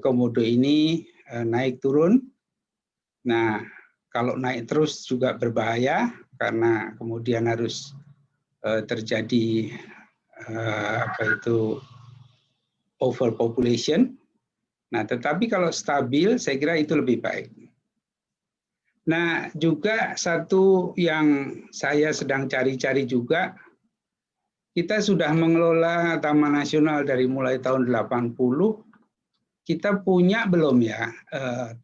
Komodo ini naik turun. Nah, kalau naik terus juga berbahaya karena kemudian harus terjadi overpopulation. Nah, tetapi kalau stabil, saya kira itu lebih baik. Nah, juga satu yang saya sedang cari-cari juga, kita sudah mengelola Taman Nasional dari mulai tahun 80, kita punya belum ya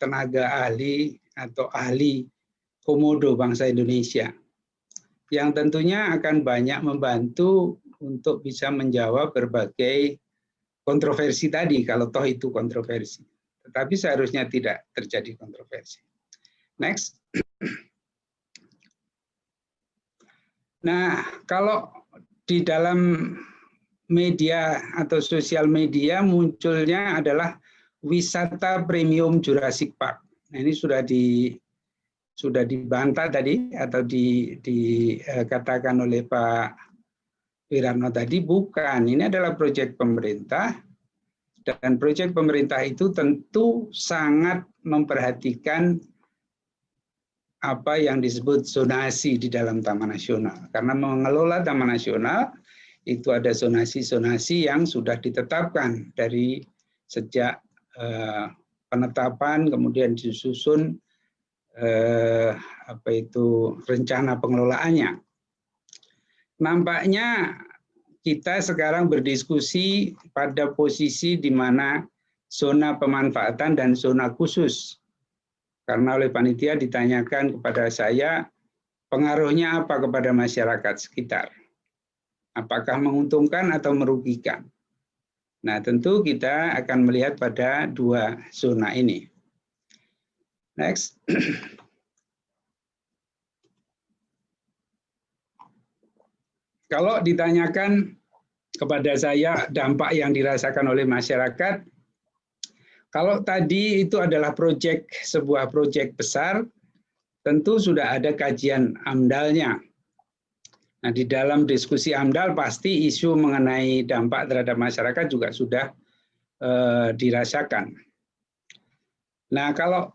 tenaga ahli atau ahli komodo bangsa Indonesia, yang tentunya akan banyak membantu untuk bisa menjawab berbagai kontroversi tadi, kalau toh itu kontroversi. Tetapi seharusnya tidak terjadi kontroversi. Next. Nah, kalau di dalam media atau sosial media munculnya adalah wisata premium Jurassic Park. Nah, ini sudah dibantah tadi atau dikatakan oleh Pak Wiratno tadi, bukan. Ini adalah proyek pemerintah, dan proyek pemerintah itu tentu sangat memperhatikan apa yang disebut zonasi di dalam Taman Nasional. Karena mengelola Taman Nasional itu ada zonasi-zonasi yang sudah ditetapkan dari sejak penetapan, kemudian disusun rencana pengelolaannya. Nampaknya kita sekarang berdiskusi pada posisi di mana zona pemanfaatan dan zona khusus. Karena oleh panitia ditanyakan kepada saya, pengaruhnya apa kepada masyarakat sekitar? Apakah menguntungkan atau merugikan? Nah, tentu kita akan melihat pada dua zona ini. Next. Kalau ditanyakan kepada saya dampak yang dirasakan oleh masyarakat, kalau tadi itu adalah sebuah proyek besar, tentu sudah ada kajian AMDAL-nya. Nah, di dalam diskusi AMDAL pasti isu mengenai dampak terhadap masyarakat juga sudah dirasakan. Nah, kalau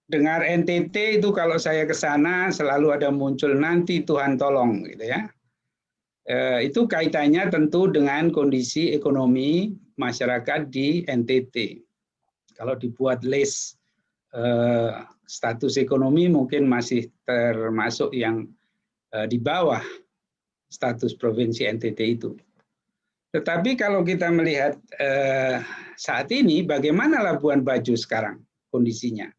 dengar NTT itu kalau saya ke sana selalu ada muncul nanti Tuhan tolong gitu ya. Itu kaitannya tentu dengan kondisi ekonomi masyarakat di NTT. Kalau dibuat list status ekonomi mungkin masih termasuk yang di bawah status provinsi NTT itu. Tetapi kalau kita melihat saat ini bagaimana Labuan Bajo sekarang kondisinya.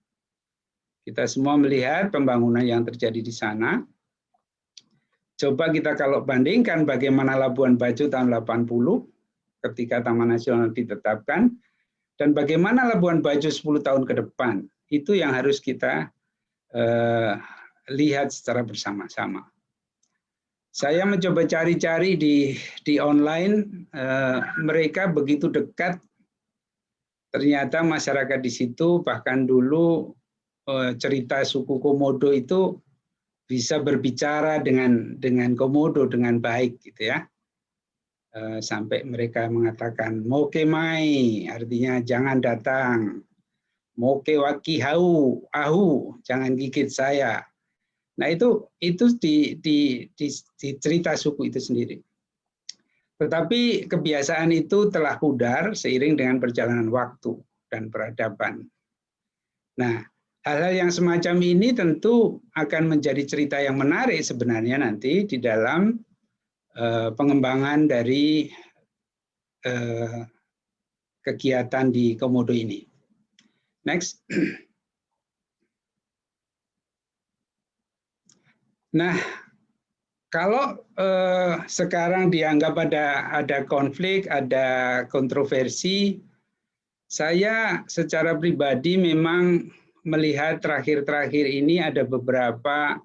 Kita semua melihat pembangunan yang terjadi di sana. Coba kita kalau bandingkan bagaimana Labuan Bajo tahun 80 ketika Taman Nasional ditetapkan, dan bagaimana Labuan Bajo 10 tahun ke depan, itu yang harus kita lihat secara bersama-sama. Saya mencoba cari-cari di online, mereka begitu dekat, ternyata masyarakat di situ bahkan dulu cerita suku Komodo itu bisa berbicara dengan Komodo dengan baik gitu ya. Sampai mereka mengatakan moke mai, artinya jangan datang. Moke waki hau, ahu, jangan gigit saya. Nah, itu di cerita suku itu sendiri. Tetapi kebiasaan itu telah pudar seiring dengan perjalanan waktu dan peradaban. Nah, hal-hal yang semacam ini tentu akan menjadi cerita yang menarik sebenarnya nanti di dalam pengembangan dari kegiatan di Komodo ini. Next. Nah, kalau sekarang dianggap ada konflik, ada kontroversi, saya secara pribadi memang melihat terakhir-terakhir ini ada beberapa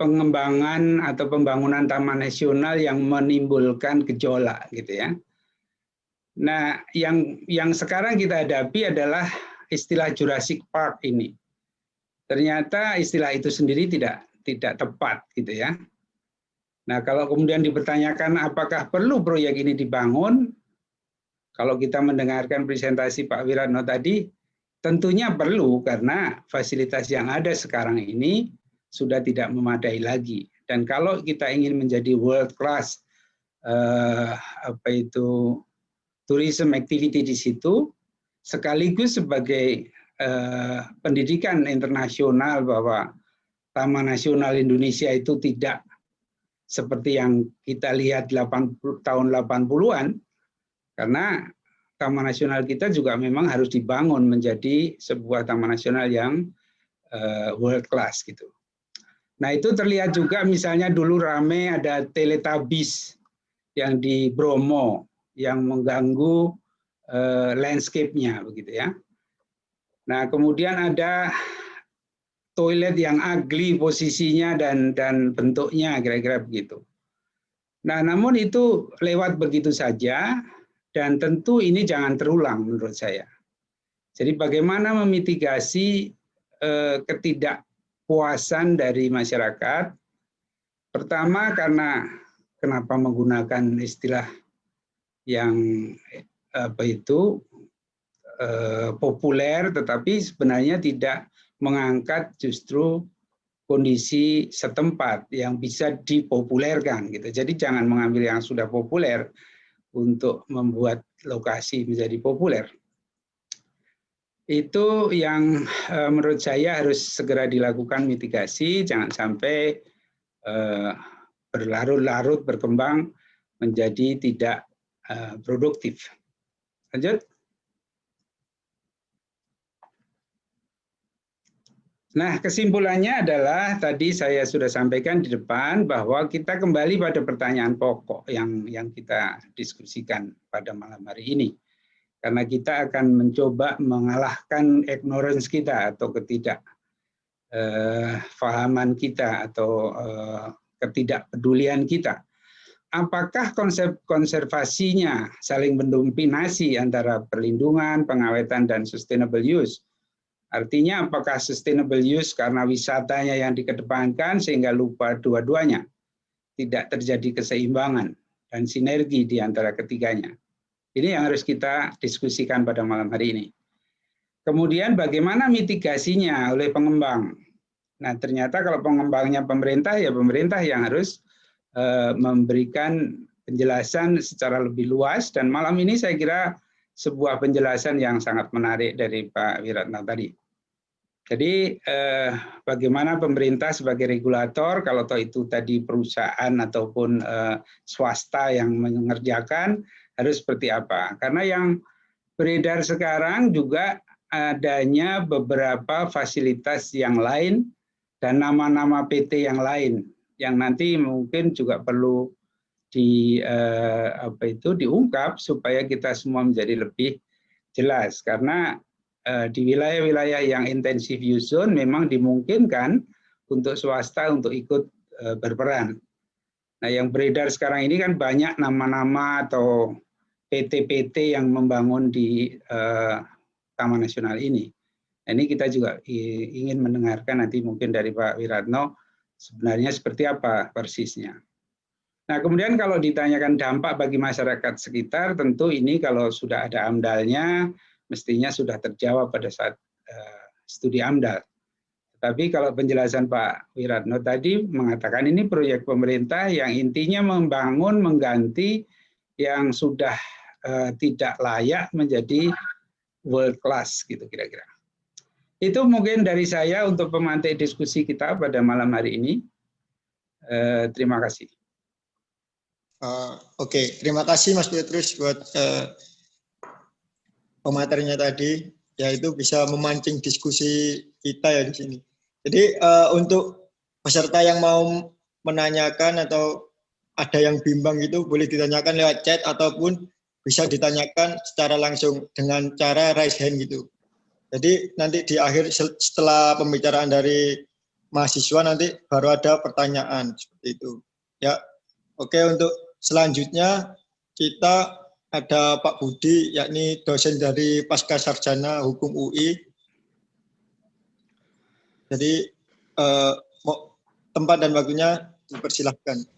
pengembangan atau pembangunan taman nasional yang menimbulkan gejolak gitu ya. Nah, yang sekarang kita hadapi adalah istilah Jurassic Park ini. Ternyata istilah itu sendiri tidak tepat gitu ya. Nah, kalau kemudian dipertanyakan apakah perlu proyek ini dibangun, Kalau kita mendengarkan presentasi Pak Wiratno tadi, tentunya perlu karena fasilitas yang ada sekarang ini sudah tidak memadai lagi. Dan kalau kita ingin menjadi world class tourism activity di situ, sekaligus sebagai pendidikan internasional bahwa Taman Nasional Indonesia itu tidak seperti yang kita lihat tahun 80-an, karena Taman Nasional kita juga memang harus dibangun menjadi sebuah taman nasional yang world class gitu. Nah itu terlihat juga misalnya dulu rame ada Teletubbies yang di Bromo yang mengganggu landscape-nya begitu ya. Nah kemudian ada toilet yang ugly posisinya dan bentuknya kira-kira begitu. Nah namun itu lewat begitu saja dan tentu ini jangan terulang menurut saya. Jadi bagaimana memitigasi ketidakpuasan dari masyarakat? Pertama karena kenapa menggunakan istilah yang populer, tetapi sebenarnya tidak mengangkat justru kondisi setempat yang bisa dipopulerkan gitu. Jadi jangan mengambil yang sudah populer untuk membuat lokasi menjadi populer. Itu yang menurut saya harus segera dilakukan mitigasi, jangan sampai berlarut-larut berkembang menjadi tidak produktif. Lanjut. Nah, kesimpulannya adalah tadi saya sudah sampaikan di depan bahwa kita kembali pada pertanyaan pokok yang kita diskusikan pada malam hari ini. Karena kita akan mencoba mengalahkan ignorance kita atau ketidakfahaman kita atau ketidakpedulian kita. Apakah konsep konservasinya saling mendominasi antara perlindungan, pengawetan, dan sustainable use? Artinya apakah sustainable use karena wisatanya yang dikedepankan sehingga lupa dua-duanya? Tidak terjadi keseimbangan dan sinergi di antara ketiganya. Ini yang harus kita diskusikan pada malam hari ini. Kemudian bagaimana mitigasinya oleh pengembang? Nah ternyata kalau pengembangnya pemerintah, ya pemerintah yang harus memberikan penjelasan secara lebih luas. Dan malam ini saya kira sebuah penjelasan yang sangat menarik dari Pak Wiratno tadi. Jadi bagaimana pemerintah sebagai regulator, kalau toh itu tadi perusahaan ataupun swasta yang mengerjakan, harus seperti apa? Karena yang beredar sekarang juga adanya beberapa fasilitas yang lain dan nama-nama PT yang lain, yang nanti mungkin juga perlu diungkap supaya kita semua menjadi lebih jelas. Karena di wilayah-wilayah yang intensif use zone memang dimungkinkan untuk swasta untuk ikut berperan. Nah, yang beredar sekarang ini kan banyak nama-nama atau PT-PT yang membangun di Taman Nasional ini. Nah, ini kita juga ingin mendengarkan nanti mungkin dari Pak Wiratno sebenarnya seperti apa persisnya. Nah, kemudian kalau ditanyakan dampak bagi masyarakat sekitar, tentu ini kalau sudah ada AMDAL-nya, mestinya sudah terjawab pada saat studi AMDAL. Tapi kalau penjelasan Pak Wiratno tadi mengatakan ini proyek pemerintah yang intinya membangun, mengganti yang sudah tidak layak menjadi world class gitu kira-kira. Itu mungkin dari saya untuk pemantik diskusi kita pada malam hari ini. Terima kasih. Oke, terima kasih Mas Petrus buat pematerinya tadi, yaitu bisa memancing diskusi kita ya di sini. Jadi untuk peserta yang mau menanyakan atau ada yang bimbang itu boleh ditanyakan lewat chat ataupun bisa ditanyakan secara langsung dengan cara raise hand gitu. Jadi nanti di akhir setelah pembicaraan dari mahasiswa nanti baru ada pertanyaan seperti itu. Ya, oke, untuk selanjutnya kita ada Pak Budi, yakni dosen dari Pasca Sarjana Hukum UI. Jadi tempat dan waktunya dipersilahkan.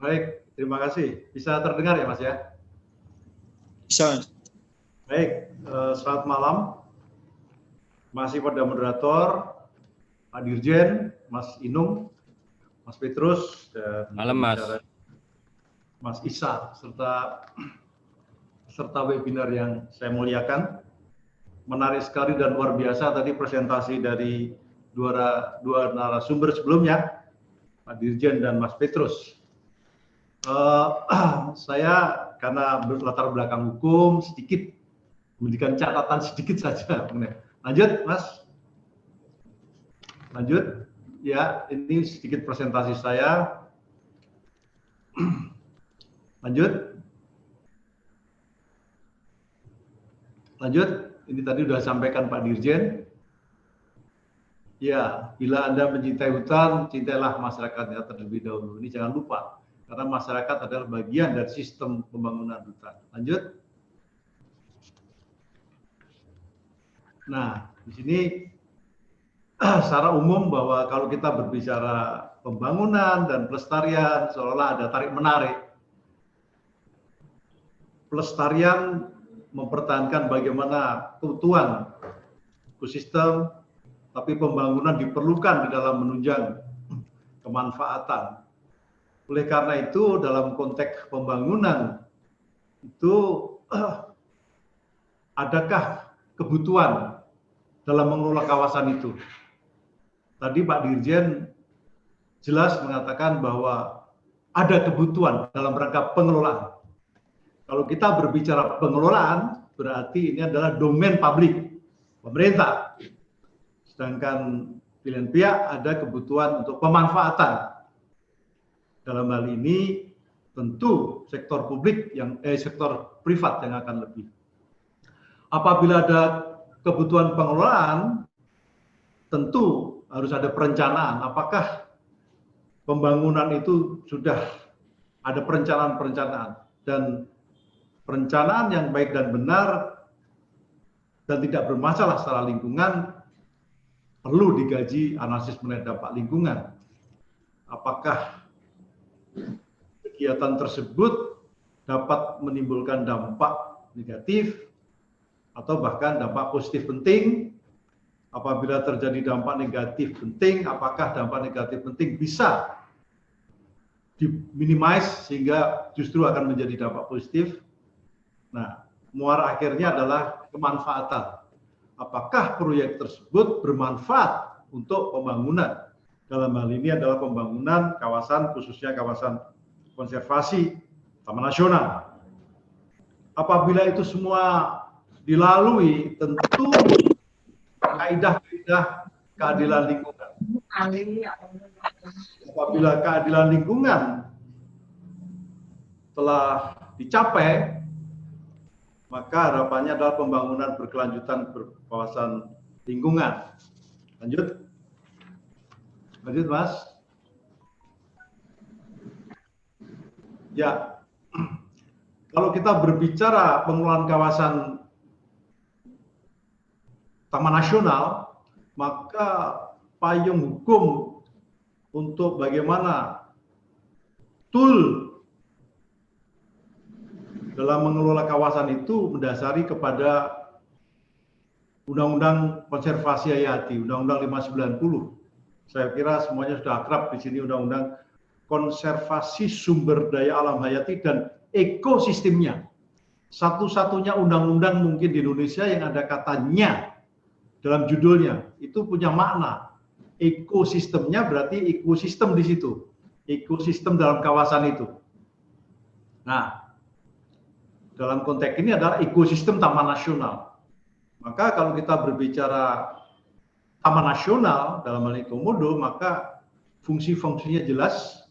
Baik, terima kasih. Bisa terdengar ya Mas ya? Bisa. Baik, selamat malam. Masih pada moderator, Pak Dirjen, Mas Inung, Mas Petrus, dan Malam, Mas. Mas Isa, serta webinar yang saya muliakan. Menarik sekali dan luar biasa tadi presentasi dari dua narasumber sebelumnya, Pak Dirjen dan Mas Petrus. Saya karena latar belakang hukum sedikit memberikan catatan sedikit saja. Lanjut, Mas. Lanjut. Ya, ini sedikit presentasi saya. Lanjut. Lanjut. Ini tadi sudah sampaikan Pak Dirjen. Ya, bila Anda mencintai hutan, cintailah masyarakatnya terlebih dahulu. Ini jangan lupa, karena masyarakat adalah bagian dari sistem pembangunan hutan. Lanjut. Nah, di sini secara umum bahwa kalau kita berbicara pembangunan dan pelestarian, seolah-olah ada tarik-menarik. Pelestarian mempertahankan bagaimana keutuhan ekosistem, tapi pembangunan diperlukan di dalam menunjang kemanfaatan. Oleh karena itu, dalam konteks pembangunan itu adakah kebutuhan dalam mengelola kawasan itu? Tadi Pak Dirjen jelas mengatakan bahwa ada kebutuhan dalam rangka pengelolaan. Kalau kita berbicara pengelolaan, berarti ini adalah domain publik, pemerintah. Sedangkan pilihan pihak ada kebutuhan untuk pemanfaatan. Dalam hal ini tentu sektor publik sektor privat yang akan lebih. Apabila ada kebutuhan pengelolaan, tentu harus ada perencanaan. Apakah pembangunan itu sudah ada perencanaan-perencanaan, dan perencanaan yang baik dan benar dan tidak bermasalah secara lingkungan perlu digaji analisis mengenai dampak lingkungan. Apakah kegiatan tersebut dapat menimbulkan dampak negatif atau bahkan dampak positif penting? Apabila terjadi dampak negatif penting, apakah dampak negatif penting bisa diminimize sehingga justru akan menjadi dampak positif? Nah, muara akhirnya adalah kemanfaatan. Apakah proyek tersebut bermanfaat untuk pembangunan? Dalam hal ini adalah pembangunan kawasan, khususnya kawasan konservasi Taman Nasional. Apabila itu semua dilalui, tentu kaidah-kaidah keadilan lingkungan. Apabila keadilan lingkungan telah dicapai, maka harapannya adalah pembangunan berkelanjutan berkawasan lingkungan. Lanjut. Lanjut, Mas. Ya, kalau kita berbicara pengelolaan kawasan Taman Nasional, maka payung hukum untuk bagaimana tool dalam mengelola kawasan itu mendasari kepada Undang-Undang Konservasi Hayati, Undang-Undang 590. Saya kira semuanya sudah akrab di sini, Undang-Undang Konservasi Sumber Daya Alam Hayati dan Ekosistemnya. Satu-satunya undang-undang mungkin di Indonesia yang ada katanya dalam judulnya, itu punya makna. Ekosistemnya berarti ekosistem di situ. Ekosistem dalam kawasan itu. Nah, dalam konteks ini adalah ekosistem Taman Nasional. Maka kalau kita berbicara Taman Nasional dalam hal ini Komodo, maka fungsi-fungsinya jelas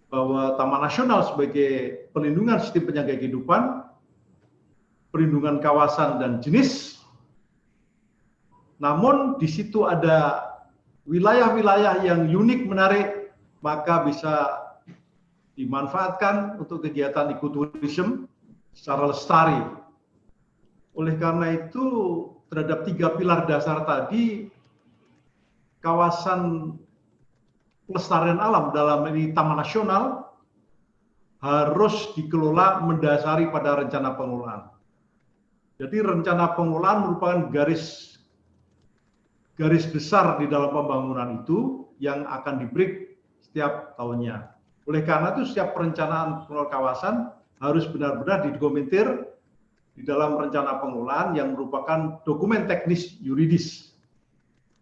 bahwa Taman Nasional sebagai pelindungan sistem penyangga kehidupan, perlindungan kawasan dan jenis. Namun di situ ada wilayah-wilayah yang unik, menarik, maka bisa dimanfaatkan untuk kegiatan ekoturisme secara lestari. Oleh karena itu, terhadap 3 pilar dasar tadi, kawasan pelestarian alam dalam ini Taman Nasional harus dikelola mendasari pada rencana pengelolaan. Jadi rencana pengelolaan merupakan garis besar di dalam pembangunan itu yang akan di-break setiap tahunnya. Oleh karena itu setiap perencanaan pengelolaan kawasan harus benar-benar didokumentir di dalam rencana pengelolaan yang merupakan dokumen teknis yuridis.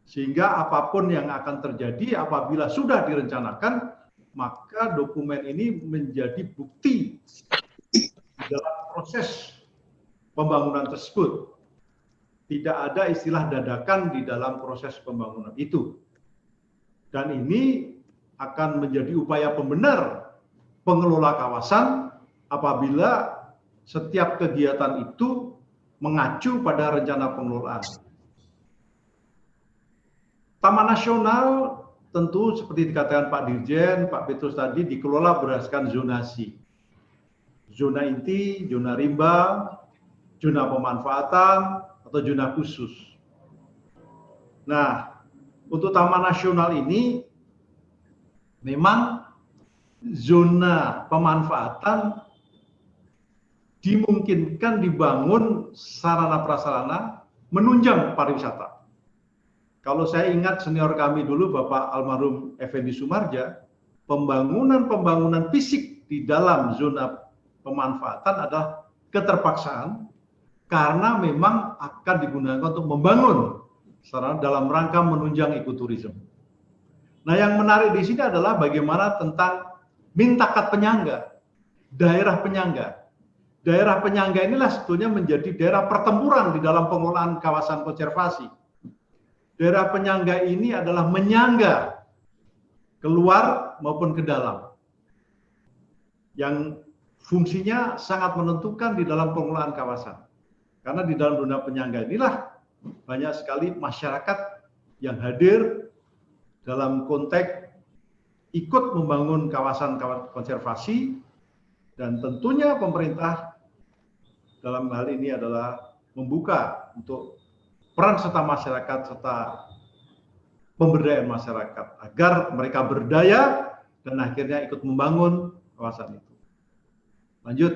Sehingga apapun yang akan terjadi apabila sudah direncanakan, maka dokumen ini menjadi bukti dalam proses pembangunan tersebut. Tidak ada istilah dadakan di dalam proses pembangunan itu. Dan ini akan menjadi upaya pembenar pengelola kawasan apabila setiap kegiatan itu mengacu pada rencana pengelolaan. Taman Nasional tentu seperti dikatakan Pak Dirjen, Pak Petrus tadi dikelola berdasarkan zonasi. Zona inti, zona rimba, zona pemanfaatan, atau zona khusus. Nah, untuk Taman Nasional ini memang zona pemanfaatan dimungkinkan dibangun sarana prasarana menunjang pariwisata. Kalau saya ingat senior kami dulu Bapak almarhum Effendi Sumarja, pembangunan fisik di dalam zona pemanfaatan adalah keterpaksaan karena memang akan digunakan untuk membangun sarana dalam rangka menunjang ekoturisme. Nah, yang menarik di sini adalah bagaimana tentang mintakat penyangga, daerah penyangga. Daerah penyangga inilah sebetulnya menjadi daerah pertempuran di dalam pengelolaan kawasan konservasi. Daerah penyangga ini adalah menyangga keluar maupun ke dalam. Yang fungsinya sangat menentukan di dalam pengelolaan kawasan. Karena di dalam zona penyangga inilah banyak sekali masyarakat yang hadir dalam konteks ikut membangun kawasan konservasi, dan tentunya pemerintah dalam hal ini adalah membuka untuk peran serta masyarakat serta pemberdayaan masyarakat agar mereka berdaya dan akhirnya ikut membangun kawasan itu. Lanjut.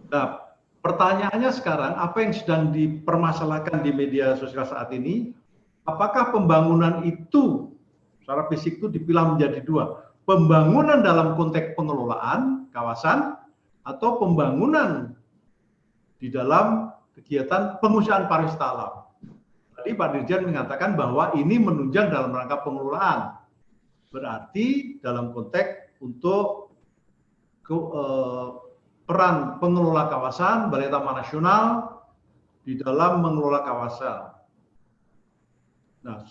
Nah, pertanyaannya sekarang, apa yang sedang dipermasalahkan di media sosial saat ini? Apakah pembangunan itu secara fisik itu dipilah menjadi dua? Pembangunan dalam konteks pengelolaan kawasan atau pembangunan di dalam kegiatan pengusahaan pariwisata alam. Tadi Pak Dirjen mengatakan bahwa ini menunjang dalam rangka pengelolaan. Berarti dalam konteks untuk peran pengelola kawasan, Balai Taman Nasional di dalam mengelola kawasan. Nah,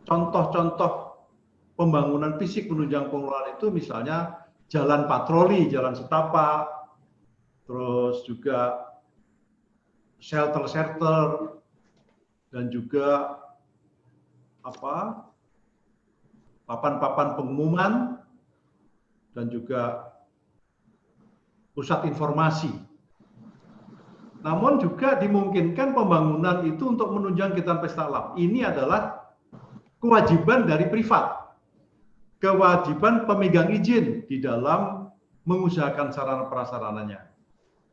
contoh-contoh pembangunan fisik menunjang pengelolaan itu misalnya jalan patroli, jalan setapak, terus juga shelter-shelter, dan juga papan-papan pengumuman, dan juga pusat informasi. Namun juga dimungkinkan pembangunan itu untuk menunjang kegiatan pesta alam. Ini adalah kewajiban dari privat. Kewajiban pemegang izin di dalam mengusahakan sarana prasarananya.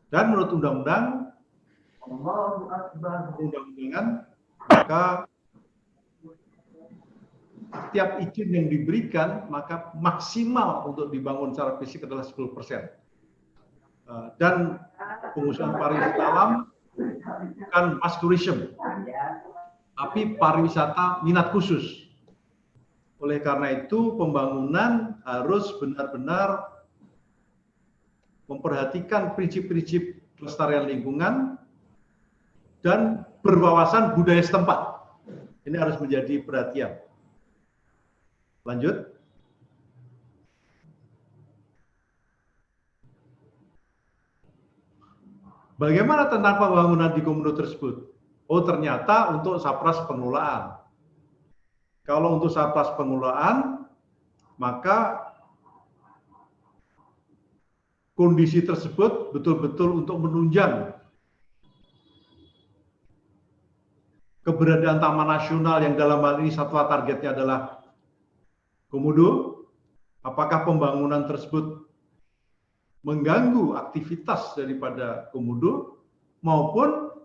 Dan menurut undang-undangan, maka setiap izin yang diberikan maka maksimal untuk dibangun secara fisik adalah 10%. Dan pengusahaan pariwisata alam bukan mass tourism, tapi pariwisata minat khusus. Oleh karena itu pembangunan harus benar-benar memperhatikan prinsip-prinsip kelestarian lingkungan dan berwawasan budaya setempat. Ini harus menjadi perhatian. Lanjut. Bagaimana tentang pembangunan di komodo tersebut? Oh, ternyata untuk sapras pengelolaan. Kalau untuk sapras pengelolaan, maka kondisi tersebut betul-betul untuk menunjang keberadaan Taman Nasional yang dalam hal ini satwa targetnya adalah Komodo, apakah pembangunan tersebut mengganggu aktivitas daripada komodo maupun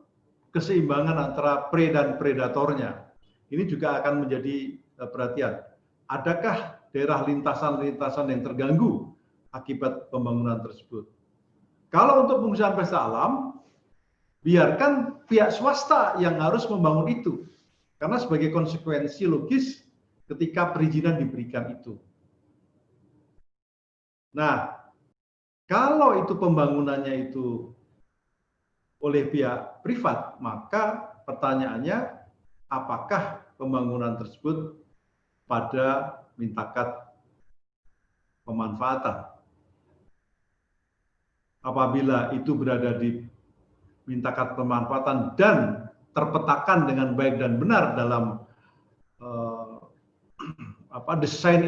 keseimbangan antara prey dan predatornya. Ini juga akan menjadi perhatian. Adakah daerah lintasan-lintasan yang terganggu akibat pembangunan tersebut? Kalau untuk pengusahaan pesta alam, biarkan pihak swasta yang harus membangun itu. Karena sebagai konsekuensi logis ketika perizinan diberikan itu. Nah, kalau itu pembangunannya itu oleh pihak privat, maka pertanyaannya apakah pembangunan tersebut pada mintakat pemanfaatan? Apabila itu berada di mintakat pemanfaatan dan terpetakan dengan baik dan benar dalam desain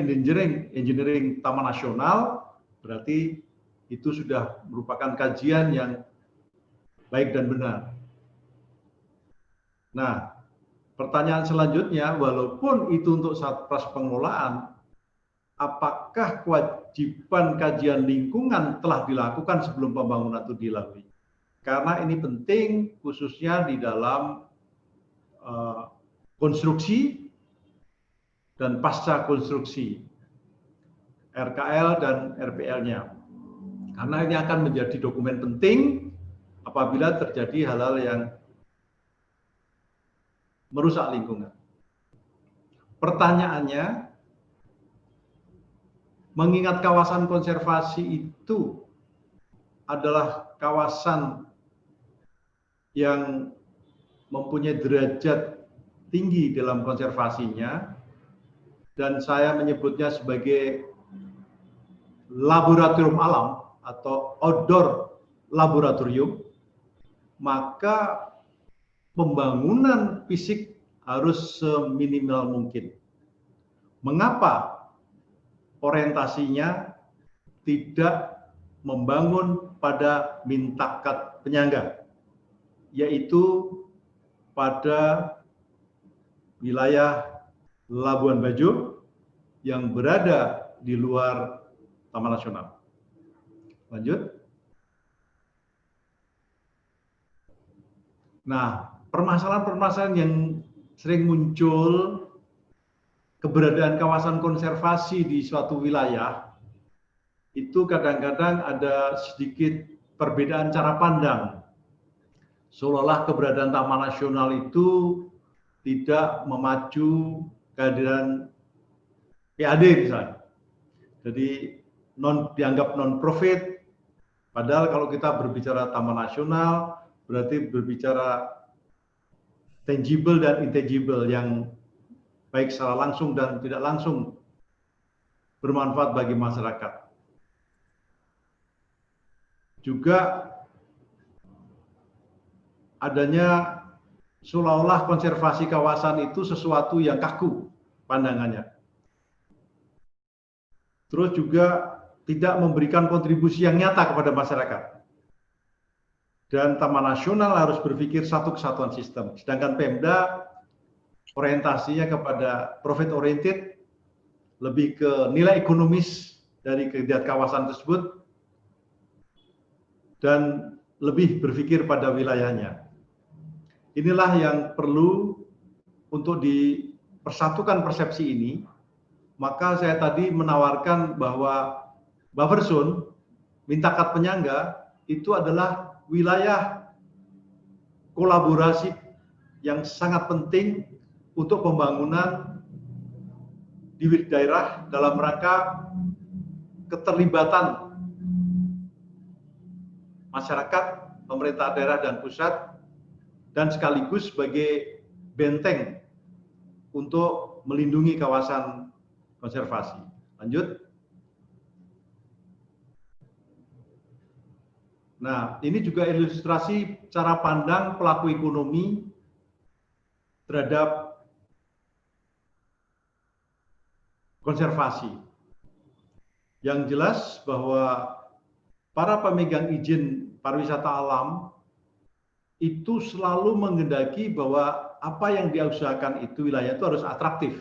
engineering Taman Nasional, berarti itu sudah merupakan kajian yang baik dan benar. Nah, pertanyaan selanjutnya, walaupun itu untuk satgas pengelolaan, apakah kewajiban kajian lingkungan telah dilakukan sebelum pembangunan itu dilalui? Karena ini penting khususnya di dalam konstruksi dan pasca konstruksi, RKL dan RPL-nya. Karena ini akan menjadi dokumen penting apabila terjadi hal-hal yang merusak lingkungan. Pertanyaannya, mengingat kawasan konservasi itu adalah kawasan yang mempunyai derajat tinggi dalam konservasinya, dan saya menyebutnya sebagai laboratorium alam atau outdoor laboratorium, maka pembangunan fisik harus seminimal mungkin. Mengapa orientasinya tidak membangun pada mintakat penyangga, yaitu pada wilayah Labuan Bajo yang berada di luar Taman Nasional. Lanjut. Nah, permasalahan-permasalahan yang sering muncul, keberadaan kawasan konservasi di suatu wilayah, itu kadang-kadang ada sedikit perbedaan cara pandang. Seolah-olah keberadaan Taman Nasional itu tidak memacu kehadiran PAD misalnya. Jadi dianggap non-profit, padahal kalau kita berbicara Taman Nasional, berarti berbicara tangible dan intangible yang baik secara langsung dan tidak langsung bermanfaat bagi masyarakat. Juga adanya seolah-olah konservasi kawasan itu sesuatu yang kaku pandangannya. Terus juga tidak memberikan kontribusi yang nyata kepada masyarakat. Dan Taman Nasional harus berpikir satu kesatuan sistem. Sedangkan Pemda orientasinya kepada profit oriented, lebih ke nilai ekonomis dari kegiatan kawasan tersebut, dan lebih berpikir pada wilayahnya. Inilah yang perlu untuk dipersatukan persepsi ini. Maka saya tadi menawarkan bahwa buffer zone, mintakat penyangga, itu adalah wilayah kolaborasi yang sangat penting untuk pembangunan di daerah dalam rangka keterlibatan masyarakat, pemerintah daerah dan pusat, dan sekaligus sebagai benteng untuk melindungi kawasan konservasi. Lanjut. Nah, ini juga ilustrasi cara pandang pelaku ekonomi terhadap konservasi. Yang jelas bahwa para pemegang izin pariwisata alam itu selalu menghendaki bahwa apa yang diusahakan itu wilayah itu harus atraktif.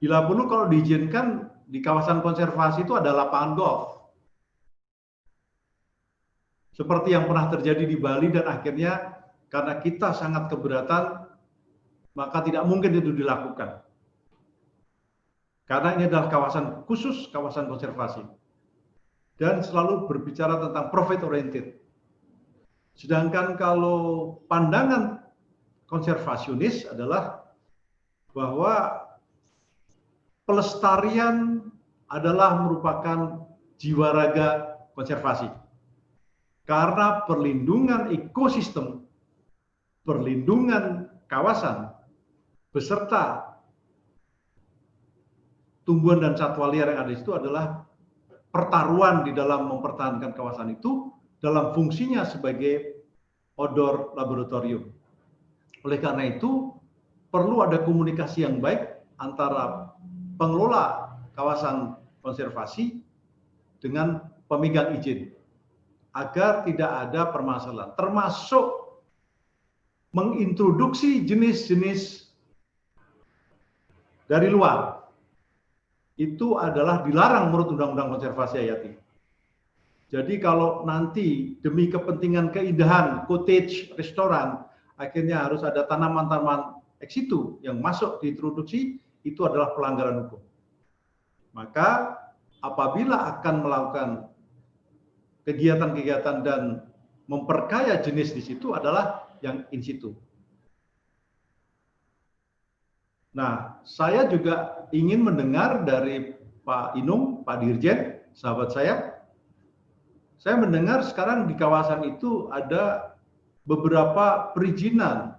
Bila perlu kalau diizinkan di kawasan konservasi itu ada lapangan golf. Seperti yang pernah terjadi di Bali dan akhirnya karena kita sangat keberatan, maka tidak mungkin itu dilakukan. Karena ini adalah kawasan khusus, kawasan konservasi. Dan selalu berbicara tentang profit oriented. Sedangkan kalau pandangan konservasionis adalah bahwa pelestarian adalah merupakan jiwa raga konservasi. Karena perlindungan ekosistem, perlindungan kawasan, beserta tumbuhan dan satwa liar yang ada di situ adalah pertaruhan di dalam mempertahankan kawasan itu dalam fungsinya sebagai outdoor laboratorium. Oleh karena itu, perlu ada komunikasi yang baik antara pengelola kawasan konservasi dengan pemegang izin, agar tidak ada permasalahan, termasuk mengintroduksi jenis-jenis dari luar. Itu adalah dilarang menurut Undang-Undang Konservasi Hayati. Jadi kalau nanti demi kepentingan keindahan, cottage, restoran, akhirnya harus ada tanaman-tanaman ex situ yang masuk diintroduksi, itu adalah pelanggaran hukum. Maka apabila akan melakukan kegiatan-kegiatan dan memperkaya jenis di situ adalah yang in situ. Nah, saya juga ingin mendengar dari Pak Inung, Pak Dirjen, sahabat saya. Saya mendengar sekarang di kawasan itu ada beberapa perizinan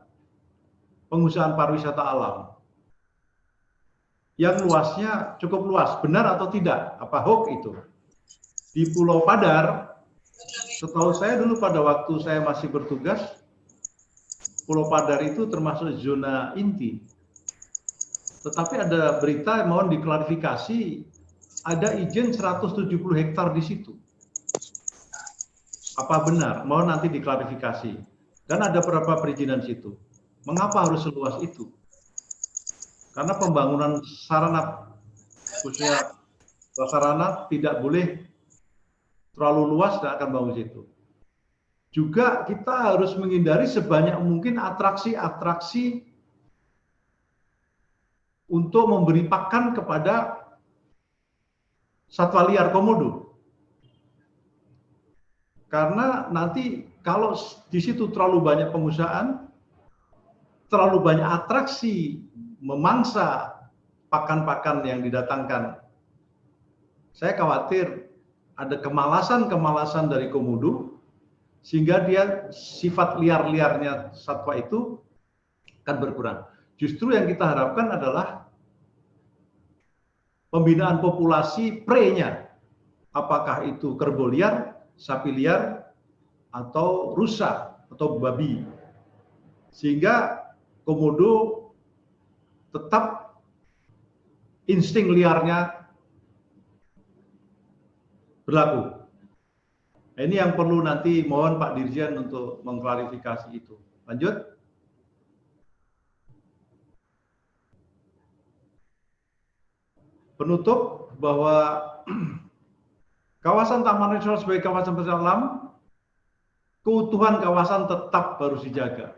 pengusahaan pariwisata alam yang luasnya cukup luas. Benar atau tidak? Apa hoax itu? Di Pulau Padar, setahu saya dulu pada waktu saya masih bertugas, Pulau Padar itu termasuk zona inti. Tetapi ada berita yang mohon diklarifikasi, ada izin 170 hektar di situ. Apa benar? Mohon nanti diklarifikasi. Dan ada beberapa perizinan situ. Mengapa harus seluas itu? Karena pembangunan sarana, khususnya prasarana, tidak boleh terlalu luas dan akan bangun situ. Juga kita harus menghindari sebanyak mungkin atraksi-atraksi untuk memberi pakan kepada satwa liar komodo. Karena nanti kalau di situ terlalu banyak pengusahaan, terlalu banyak atraksi memangsa pakan-pakan yang didatangkan, saya khawatir ada kemalasan-kemalasan dari komodo, sehingga dia sifat liar-liarnya satwa itu akan berkurang. Justru yang kita harapkan adalah pembinaan populasi prenya, apakah itu kerbau liar, sapi liar, atau rusa, atau babi. Sehingga komodo tetap insting liarnya berlaku. Nah, ini yang perlu nanti mohon Pak Dirjen untuk mengklarifikasi itu. Lanjut. Penutup bahwa kawasan Taman Nasional sebagai kawasan pelestarian alam, keutuhan kawasan tetap harus dijaga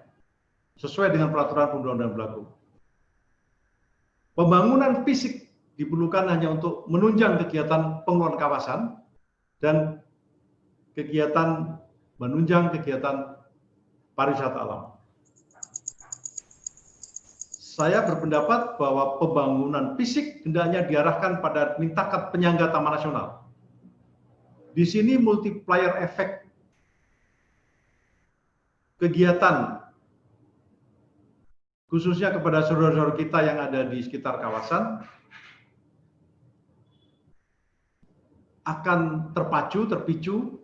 sesuai dengan peraturan perundang-undangan berlaku. Pembangunan fisik diperlukan hanya untuk menunjang kegiatan pengelolaan kawasan dan kegiatan menunjang kegiatan pariwisata alam. Saya berpendapat bahwa pembangunan fisik hendaknya diarahkan pada mintakat penyangga Taman Nasional. Di sini multiplier efek kegiatan, khususnya kepada saudara-saudara kita yang ada di sekitar kawasan, akan terpicu,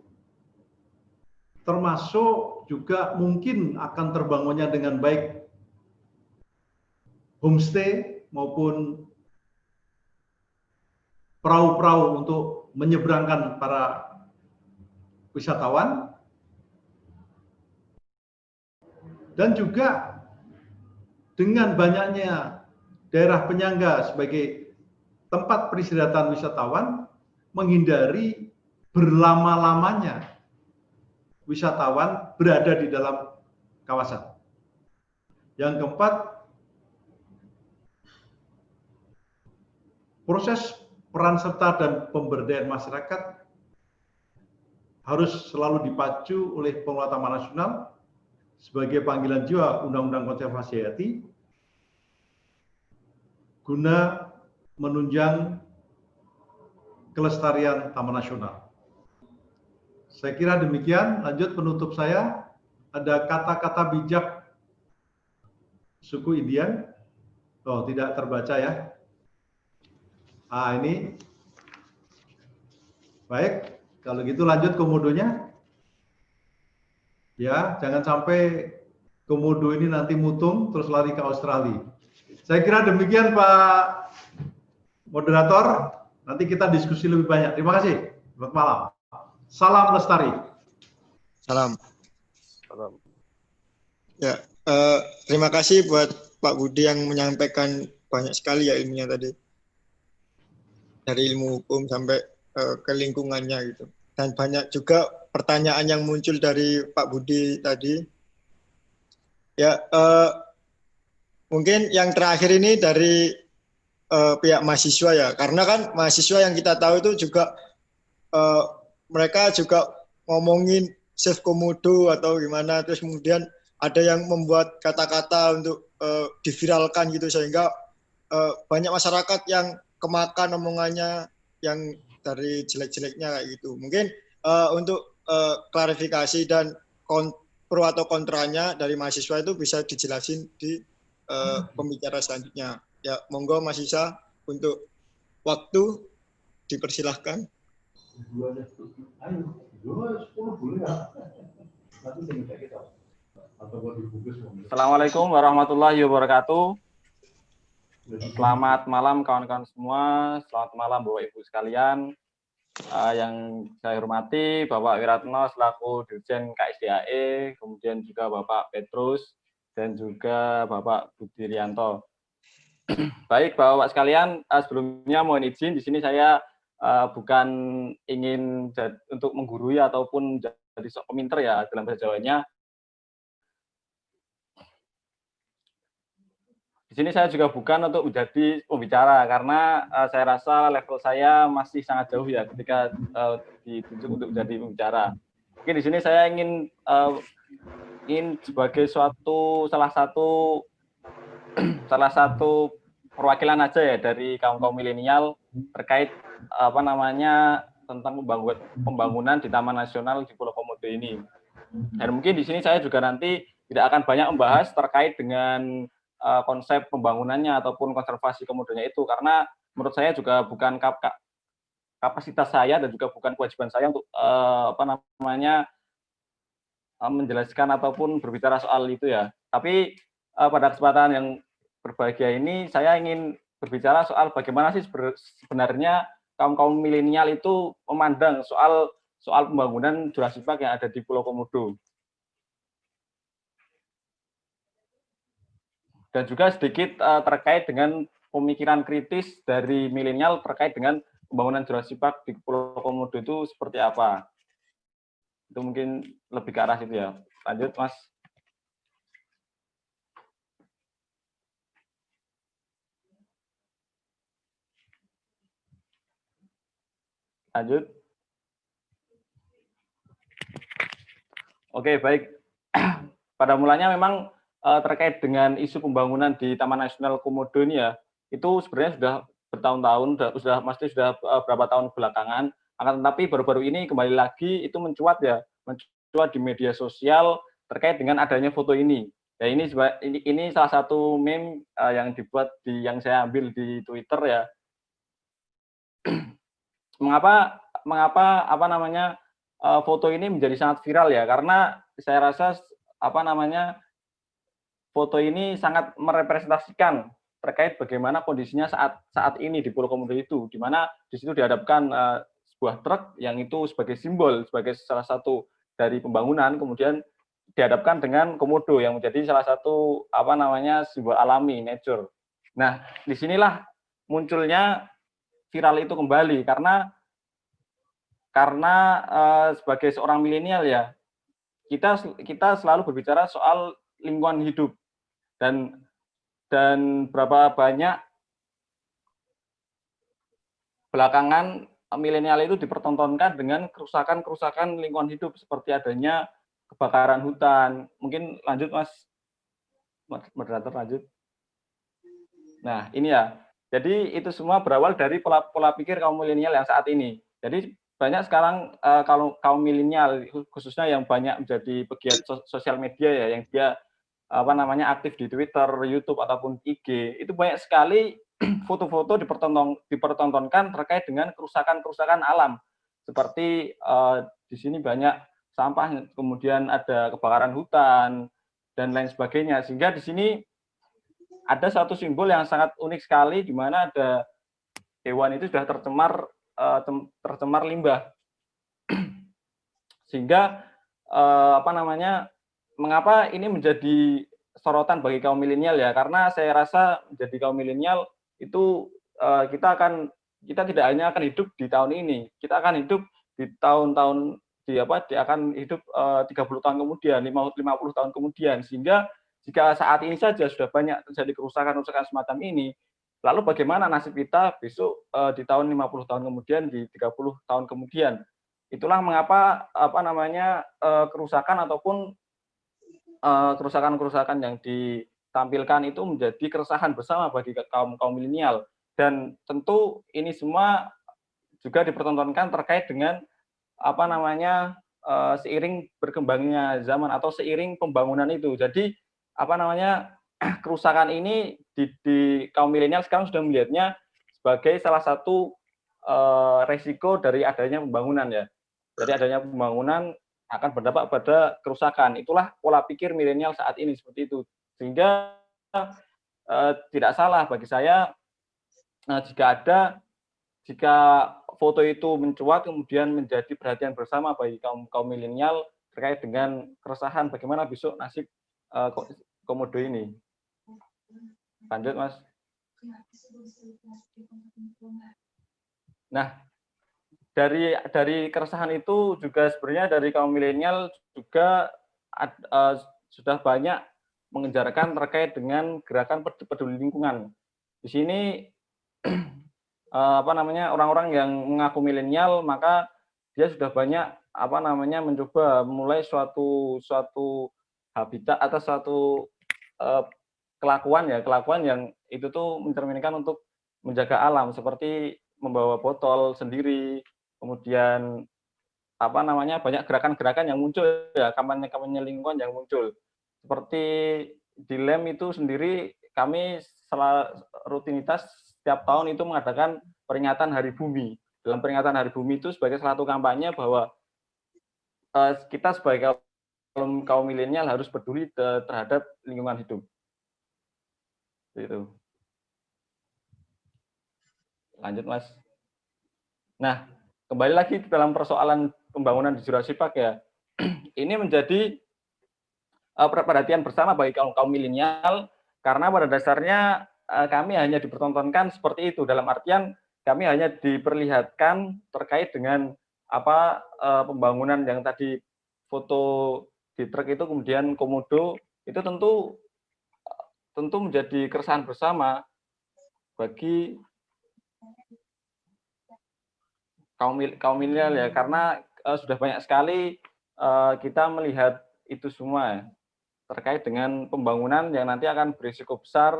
termasuk juga mungkin akan terbangunnya dengan baik homestay maupun perahu-perahu untuk menyeberangkan para wisatawan, dan juga dengan banyaknya daerah penyangga sebagai tempat peristirahatan wisatawan, menghindari berlama-lamanya wisatawan berada di dalam kawasan. Yang keempat, proses peran serta dan pemberdayaan masyarakat harus selalu dipacu oleh pengelola Taman Nasional sebagai panggilan jiwa Undang-Undang Konservasi Hayati guna menunjang kelestarian Taman Nasional. Saya kira demikian. Lanjut penutup saya, ada kata-kata bijak suku Indian. Oh, tidak terbaca ya. Ini. Baik, kalau gitu lanjut komodonya. Ya, jangan sampai komodo ini nanti mutung terus lari ke Australia. Saya kira demikian Pak Moderator. Nanti kita diskusi lebih banyak. Terima kasih. Selamat malam. Salam lestari. Salam. Ya, terima kasih buat Pak Budi yang menyampaikan banyak sekali ya ilmunya tadi. Dari ilmu hukum sampai ke lingkungannya gitu. Dan banyak juga pertanyaan yang muncul dari Pak Budi tadi. Ya, mungkin yang terakhir ini dari pihak mahasiswa ya. Karena kan mahasiswa yang kita tahu itu juga mereka juga ngomongin Save Komodo atau gimana, terus kemudian ada yang membuat kata-kata untuk diviralkan gitu sehingga banyak masyarakat yang kemakan omongannya yang dari jelek-jeleknya kayak gitu. Mungkin untuk klarifikasi dan pro atau kontranya dari mahasiswa itu bisa dijelasin di pembicara selanjutnya. Ya, monggo Mas Isa untuk waktu dipersilahkan. Assalamualaikum warahmatullahi wabarakatuh. Selamat malam kawan-kawan semua. Selamat malam Bapak Ibu sekalian. Yang saya hormati Bapak Wiratno selaku Dirjen KSDAE, kemudian juga Bapak Petrus dan juga Bapak Budirianto. Baik Bapak sekalian, sebelumnya mohon izin di sini saya bukan ingin untuk menggurui ataupun jadi sok peminter ya dalam bahasa Jawanya. Di sini saya juga bukan untuk menjadi pembicara karena saya rasa level saya masih sangat jauh ya ketika ditunjuk untuk menjadi pembicara. Mungkin di sini saya ingin sebagai salah satu perwakilan aja ya dari kaum milenial terkait tentang pembangunan di Taman Nasional di Pulau Komodo ini. Dan mungkin di sini saya juga nanti tidak akan banyak membahas terkait dengan konsep pembangunannya ataupun konservasi komodonya itu, karena menurut saya juga bukan kapasitas saya dan juga bukan kewajiban saya untuk menjelaskan ataupun berbicara soal itu ya. Tapi pada kesempatan yang berbahagia ini saya ingin berbicara soal bagaimana sih sebenarnya kaum milenial itu memandang soal pembangunan Jurassic Park yang ada di Pulau Komodo. Dan juga sedikit terkait dengan pemikiran kritis dari milenial terkait dengan pembangunan Jurassic Park di Pulau Komodo itu seperti apa. Itu mungkin lebih ke arah situ ya. Lanjut, Mas. Lanjut. Oke, baik. Pada mulanya memang terkait dengan isu pembangunan di Taman Nasional Komodo ini ya, itu sebenarnya sudah bertahun-tahun, sudah berapa tahun belakangan, akan tetapi baru-baru ini kembali lagi itu mencuat di media sosial terkait dengan adanya foto ini. Ya ini salah satu meme yang dibuat yang saya ambil di Twitter ya. Mengapa foto ini menjadi sangat viral ya? Karena saya rasa foto ini sangat merepresentasikan terkait bagaimana kondisinya saat ini di Pulau Komodo itu, di mana di situ dihadapkan sebuah truk yang itu sebagai simbol, sebagai salah satu dari pembangunan, kemudian dihadapkan dengan komodo yang menjadi salah satu simbol alami, nature. Nah, disinilah munculnya viral itu kembali karena sebagai seorang milenial ya, kita selalu berbicara soal lingkungan hidup dan berapa banyak belakangan milenial itu dipertontonkan dengan kerusakan lingkungan hidup seperti adanya kebakaran hutan. Mungkin lanjut Mas moderator, lanjut. Nah, ini ya. Jadi itu semua berawal dari pola pikir kaum milenial yang saat ini. Jadi banyak sekarang kalau kaum milenial khususnya yang banyak menjadi pegiat sosial media ya, yang dia aktif di Twitter, YouTube ataupun IG, itu banyak sekali foto-foto dipertontonkan terkait dengan kerusakan alam. Seperti di sini banyak sampah, kemudian ada kebakaran hutan dan lain sebagainya. Sehingga di sini ada satu simbol yang sangat unik sekali di mana ada hewan itu sudah tercemar limbah. Sehingga mengapa ini menjadi sorotan bagi kaum milenial ya? Karena saya rasa menjadi kaum milenial itu kita tidak hanya akan hidup di tahun ini, kita akan hidup di tahun-tahun akan hidup 30 tahun kemudian, 50 tahun kemudian. Sehingga jika saat ini saja sudah banyak terjadi kerusakan semacam ini, lalu bagaimana nasib kita besok di tahun 50 tahun kemudian, di 30 tahun kemudian? Itulah mengapa kerusakan ataupun kerusakan yang ditampilkan itu menjadi keresahan bersama bagi kaum milenial. Dan tentu ini semua juga dipertontonkan terkait dengan seiring berkembangnya zaman atau seiring pembangunan itu. Jadi kerusakan ini di kaum milenial sekarang sudah melihatnya sebagai salah satu resiko dari adanya pembangunan ya. Dari adanya pembangunan akan berdampak pada kerusakan. Itulah pola pikir milenial saat ini seperti itu. Sehingga tidak salah bagi saya jika foto itu mencuat kemudian menjadi perhatian bersama bagi kaum milenial terkait dengan keresahan bagaimana besok nasib komodo ini. Lanjut Mas. Nah, dari keresahan itu juga sebenarnya dari kaum milenial juga sudah banyak mengejarkan terkait dengan gerakan peduli lingkungan. Di sini orang-orang yang mengaku milenial maka dia sudah banyak mencoba mulai suatu habitat atau suatu kelakuan yang itu tuh mencerminkan untuk menjaga alam, seperti membawa botol sendiri, kemudian banyak gerakan-gerakan yang muncul ya, kampanye lingkungan yang muncul. Seperti di LEM itu sendiri kami rutinitas setiap tahun itu mengadakan peringatan Hari Bumi. Dalam peringatan Hari Bumi itu sebagai salah satu kampanye bahwa kita sebagai kaum milenial harus peduli terhadap lingkungan hidup. Itu. Lanjut Mas. Nah, kembali lagi dalam persoalan pembangunan di Jurassic Park ya. Ini menjadi perhatian bersama bagi kaum milenial karena pada dasarnya kami hanya dipertontonkan seperti itu, dalam artian kami hanya diperlihatkan terkait dengan pembangunan yang tadi foto di truk itu, kemudian komodo itu tentu menjadi keresahan bersama bagi kaum milenial ya, karena sudah banyak sekali kita melihat itu semua terkait dengan pembangunan yang nanti akan berisiko besar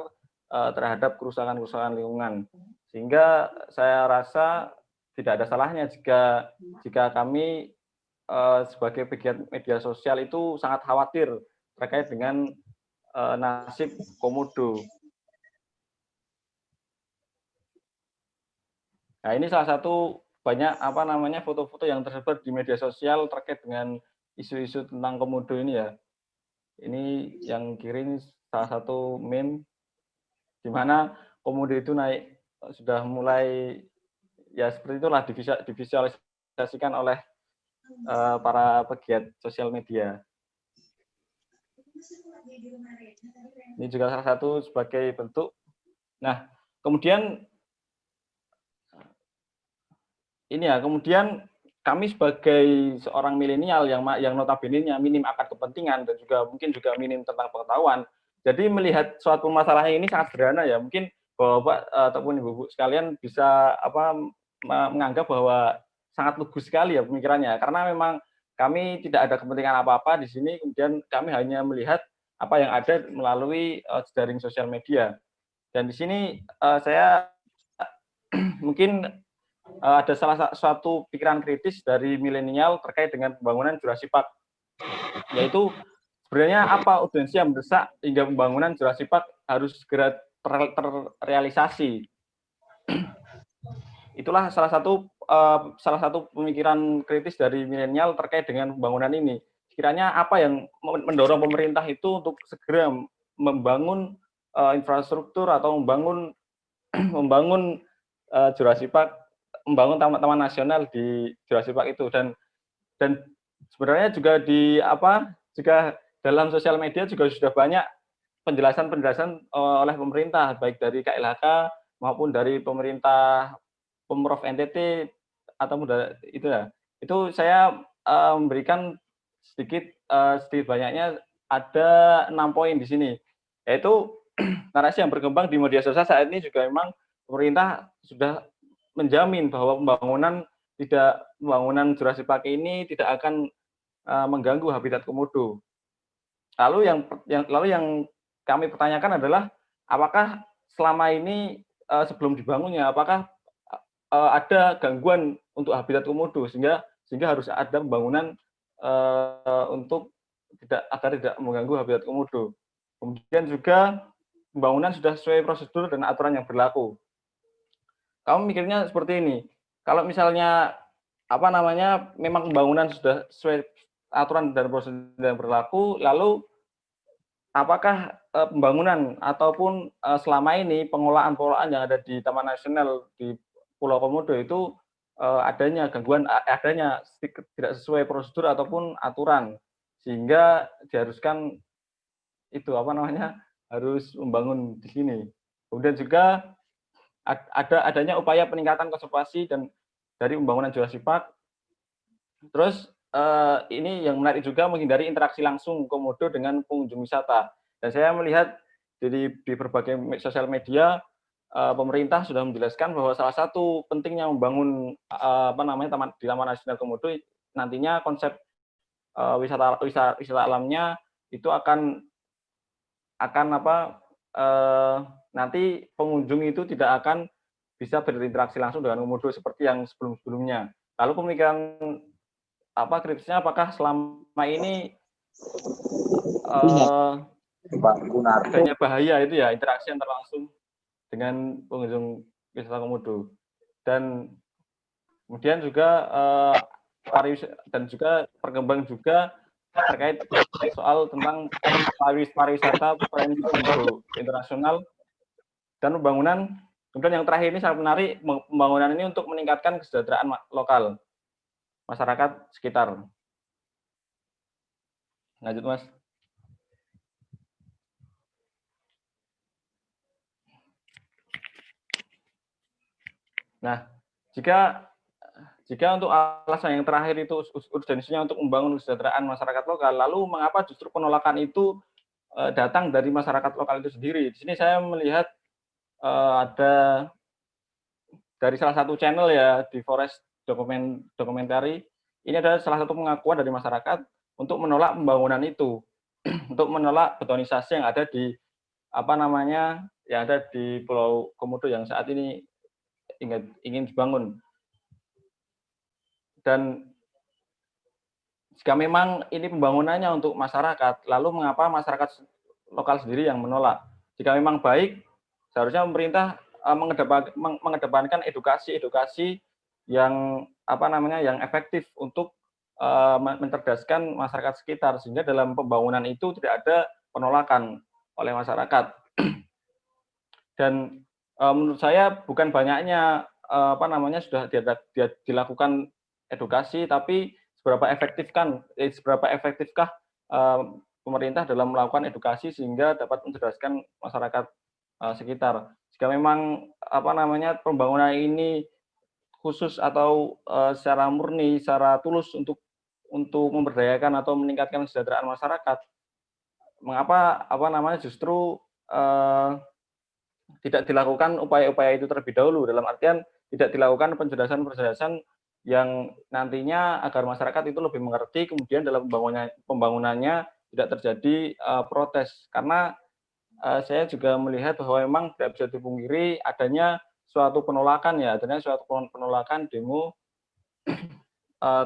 terhadap kerusakan lingkungan. Sehingga saya rasa tidak ada salahnya jika kami sebagai pegiat media sosial itu sangat khawatir terkait dengan nasib komodo. Nah, ini salah satu banyak foto-foto yang tersebar di media sosial terkait dengan isu-isu tentang komodo ini ya. Ini yang kiri ini salah satu meme di mana komodo itu naik, sudah mulai ya seperti itulah divisualisasikan oleh para pegiat sosial media. Ini juga salah satu sebagai bentuk. Nah, kemudian ini ya, kemudian kami sebagai seorang milenial yang notabene-nya minim akar kepentingan dan juga mungkin juga minim tentang pengetahuan. Jadi melihat suatu masalah ini sangat sederhana ya. Mungkin Bapak ataupun Ibu sekalian bisa menganggap bahwa sangat lugu sekali ya pemikirannya. Karena memang kami tidak ada kepentingan apa-apa di sini, kemudian kami hanya melihat apa yang ada melalui jejaring sosial media. Dan di sini saya mungkin ada salah satu pikiran kritis dari milenial terkait dengan pembangunan Jurassic Park, yaitu sebenarnya apa urgensi yang mendesak hingga pembangunan Jurassic Park harus segera terrealisasi. Itulah salah satu pemikiran kritis dari milenial terkait dengan pembangunan ini. Sekiranya apa yang mendorong pemerintah itu untuk segera membangun infrastruktur atau membangun Jurassic Park, membangun taman-taman nasional di Jurassic Park itu. Dan sebenarnya juga juga dalam sosial media juga sudah banyak penjelasan oleh pemerintah, baik dari KLHK maupun dari pemerintah Pemprov NTT atau itu ya. Itu saya memberikan sedikit banyaknya ada 6 poin di sini. Yaitu narasi yang berkembang di media sosial saat ini juga memang pemerintah sudah menjamin bahwa pembangunan Jurassic Park ini tidak akan mengganggu habitat komodo. Lalu yang kami pertanyakan adalah apakah selama ini sebelum dibangunnya apakah ada gangguan untuk habitat komodo sehingga harus ada pembangunan untuk agar tidak mengganggu habitat komodo. Kemudian juga pembangunan sudah sesuai prosedur dan aturan yang berlaku. Kamu mikirnya seperti ini. Kalau misalnya memang pembangunan sudah sesuai aturan dan prosedur yang berlaku, lalu apakah pembangunan ataupun selama ini pengelolaan yang ada di Taman Nasional di Pulau Komodo itu adanya gangguan, adanya tidak sesuai prosedur ataupun aturan sehingga diharuskan harus membangun di sini. Kemudian juga adanya upaya peningkatan konservasi dan dari pembangunan Jurassic Park. Terus ini yang menarik juga menghindari interaksi langsung komodo dengan pengunjung wisata. Dan saya melihat di berbagai sosial media pemerintah sudah menjelaskan bahwa salah satu pentingnya membangun di Taman Nasional Komodo nantinya konsep wisata alamnya itu akan nanti pengunjung itu tidak akan bisa berinteraksi langsung dengan komodo seperti yang sebelum-sebelumnya. Lalu pemikiran kritisnya apakah selama ini adanya bahaya itu ya interaksi antar langsung dengan pengunjung wisata komodo. Dan kemudian juga dan juga perkembangan juga terkait soal tentang pariwisata internasional dan pembangunan. Kemudian yang terakhir ini sangat menarik, pembangunan ini untuk meningkatkan kesejahteraan lokal masyarakat sekitar. Lanjut, Mas. Nah, jika untuk alasan yang terakhir itu urgensinya untuk membangun kesejahteraan masyarakat lokal, lalu mengapa justru penolakan itu datang dari masyarakat lokal itu sendiri? Di sini saya melihat ada dari salah satu channel ya di Forest Documentary, ini adalah salah satu pengakuan dari masyarakat untuk menolak pembangunan itu, untuk menolak betonisasi yang ada di Pulau Komodo yang saat ini ingin dibangun. Dan jika memang ini pembangunannya untuk masyarakat, lalu mengapa masyarakat lokal sendiri yang menolak? Jika memang baik, seharusnya pemerintah mengedepankan edukasi yang yang efektif untuk mencerdaskan masyarakat sekitar sehingga dalam pembangunan itu tidak ada penolakan oleh masyarakat. Dan menurut saya bukan banyaknya sudah dilakukan edukasi, tapi seberapa efektifkah pemerintah dalam melakukan edukasi sehingga dapat mencerdaskan masyarakat sekitar. Jika memang pembangunan ini khusus atau secara murni, secara tulus untuk memberdayakan atau meningkatkan kesejahteraan masyarakat, mengapa justru tidak dilakukan upaya-upaya itu terlebih dahulu, dalam artian tidak dilakukan penjelasan-penjelasan yang nantinya agar masyarakat itu lebih mengerti, kemudian dalam pembangunannya tidak terjadi protes. Karena saya juga melihat bahwa memang tidak bisa dipungkiri adanya suatu penolakan demo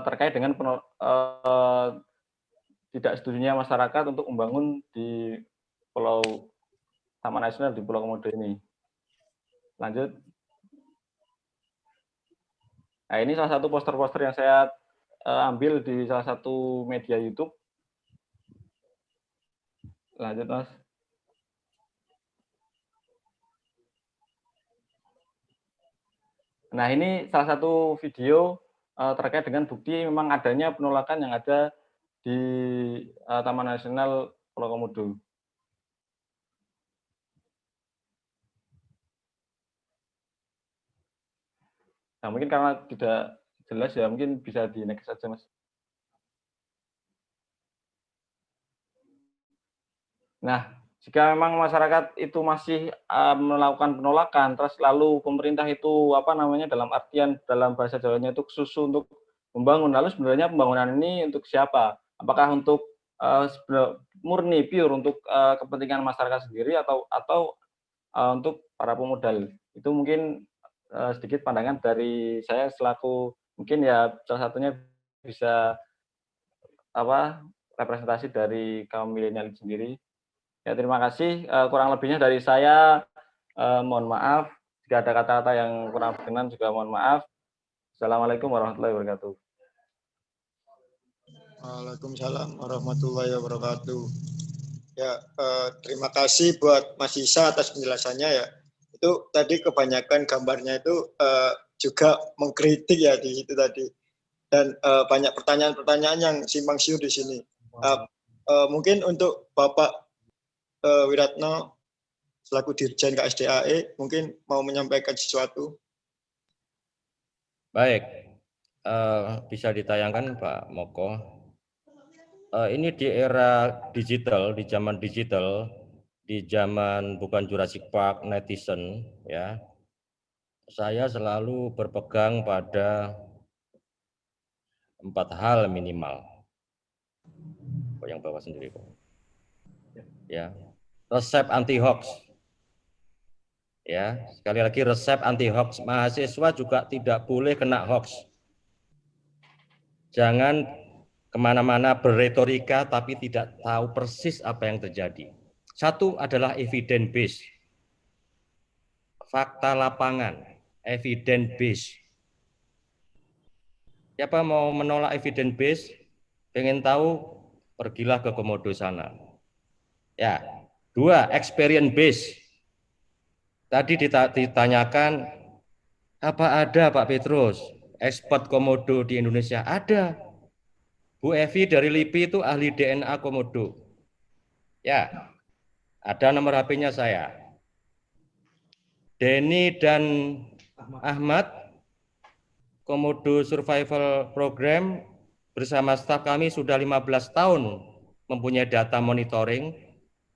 terkait dengan tidak setujunya masyarakat untuk membangun di Pulau Taman Nasional di Pulau Komodo ini. Lanjut. Nah, ini salah satu poster-poster yang saya ambil di salah satu media YouTube. Lanjut, Mas. Nah, ini salah satu video terkait dengan bukti memang adanya penolakan yang ada di Taman Nasional Pulau Komodo. Nah, mungkin karena tidak jelas ya, mungkin bisa di next saja, Mas. Nah, jika memang masyarakat itu masih melakukan penolakan, terus lalu pemerintah itu dalam artian dalam bahasa Jawanya itu susu untuk membangun, lalu sebenarnya pembangunan ini untuk siapa? Apakah untuk murni pure untuk kepentingan masyarakat sendiri atau untuk para pemodal? Itu mungkin sedikit pandangan dari saya selaku mungkin ya salah satunya bisa representasi dari kaum milenial sendiri. Ya, terima kasih. Kurang lebihnya dari saya, mohon maaf. Jika ada kata-kata yang kurang berkenan juga mohon maaf. Assalamualaikum warahmatullahi wabarakatuh. Waalaikumsalam warahmatullahi wabarakatuh. Ya, terima kasih buat Mas Isa atas penjelasannya ya. Itu tadi kebanyakan gambarnya itu juga mengkritik ya di situ tadi. Dan banyak pertanyaan-pertanyaan yang simpang siur di sini. Mungkin untuk Bapak Wiratno selaku Dirjen KSDAE mungkin mau menyampaikan sesuatu. Baik, bisa ditayangkan Pak Moko. Ini di era digital, di zaman digital, di zaman bukan Jurassic Park, netizen, ya. Saya selalu berpegang pada 4 hal minimal. Yang bawa sendiri kok. Ya, resep anti hoax. Ya, sekali lagi resep anti hoax. Mahasiswa juga tidak boleh kena hoax. Jangan kemana-mana berretorika tapi tidak tahu persis apa yang terjadi. Satu adalah evidence based, fakta lapangan, evidence based. Siapa mau menolak evidence based, pengen tahu, pergilah ke Komodo sana. Ya, 2, experience based. Tadi ditanyakan, apa ada Pak Petrus ekspert Komodo di Indonesia? Ada. Bu Evi dari LIPI itu ahli DNA Komodo. Ya, ada nomor HP-nya saya. Denny dan Ahmad, Komodo Survival Program, bersama staf kami sudah 15 tahun mempunyai data monitoring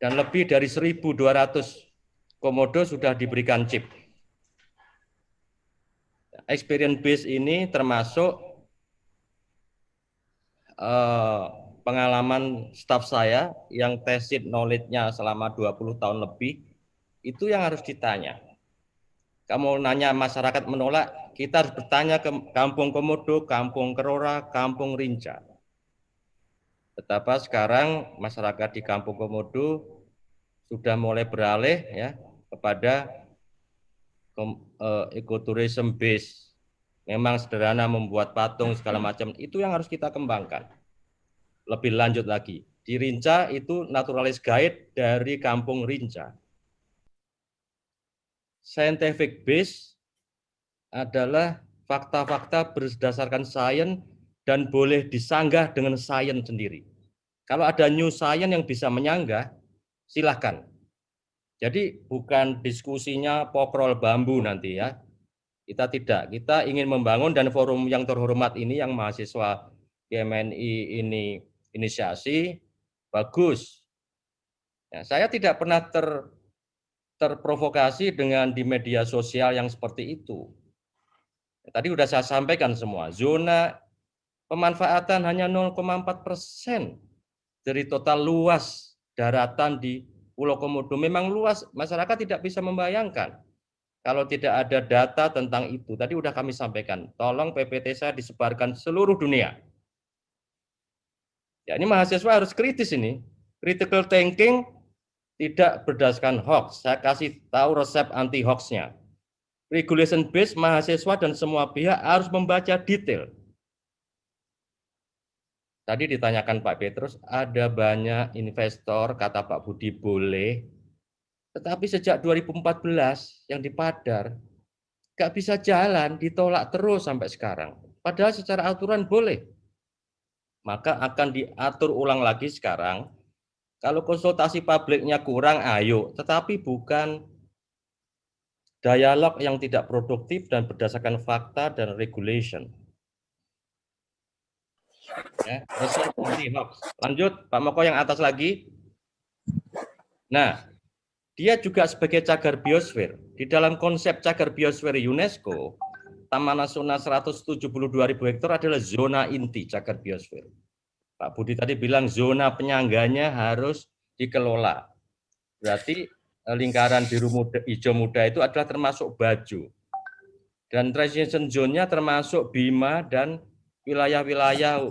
dan lebih dari 1.200 Komodo sudah diberikan chip. Experience base ini termasuk pengalaman staf saya yang tacit knowledge-nya selama 20 tahun lebih, itu yang harus ditanya. Kamu nanya masyarakat menolak, kita harus bertanya ke Kampung Komodo, Kampung Kerora, Kampung Rinca. Betapa sekarang masyarakat di Kampung Komodo sudah mulai beralih ya kepada ekoturism base. Memang sederhana membuat patung segala macam, itu yang harus kita kembangkan. Lebih lanjut lagi, di Rinca itu naturalis guide dari Kampung Rinca. Scientific base adalah fakta-fakta berdasarkan sains dan boleh disanggah dengan sains sendiri. Kalau ada new science yang bisa menyanggah, silahkan. Jadi bukan diskusinya pokrol bambu nanti ya. Kita tidak. Kita ingin membangun, dan forum yang terhormat ini yang mahasiswa GMNI ini inisiasi, bagus. Ya, saya tidak pernah terprovokasi dengan di media sosial yang seperti itu. Tadi sudah saya sampaikan semua, zona pemanfaatan hanya 0,4% dari total luas daratan di Pulau Komodo. Memang luas, masyarakat tidak bisa membayangkan kalau tidak ada data tentang itu. Tadi sudah kami sampaikan, tolong PPT saya disebarkan seluruh dunia. Ya, ini mahasiswa harus kritis ini. Critical thinking tidak berdasarkan hoax. Saya kasih tahu resep anti hoaxnya. Regulation based, mahasiswa dan semua pihak harus membaca detail. Tadi ditanyakan Pak Petrus, ada banyak investor, kata Pak Budi boleh, tetapi sejak 2014 yang di Padar, nggak bisa jalan, ditolak terus sampai sekarang. Padahal secara aturan boleh. Maka akan diatur ulang lagi sekarang. Kalau konsultasi publiknya kurang, ayo. Tetapi bukan dialog yang tidak produktif dan berdasarkan fakta dan regulation. Ya, lanjut, Pak Moko yang atas lagi. Nah, dia juga sebagai cagar biosfer. Di dalam konsep cagar biosfer UNESCO, Taman Nasional 172.000 hektar adalah zona inti cagar biosfer. Pak Budi tadi bilang zona penyangganya harus dikelola. Berarti lingkaran biru muda, hijau muda itu adalah termasuk Baju. Dan transition zone-nya termasuk Bima dan wilayah-wilayah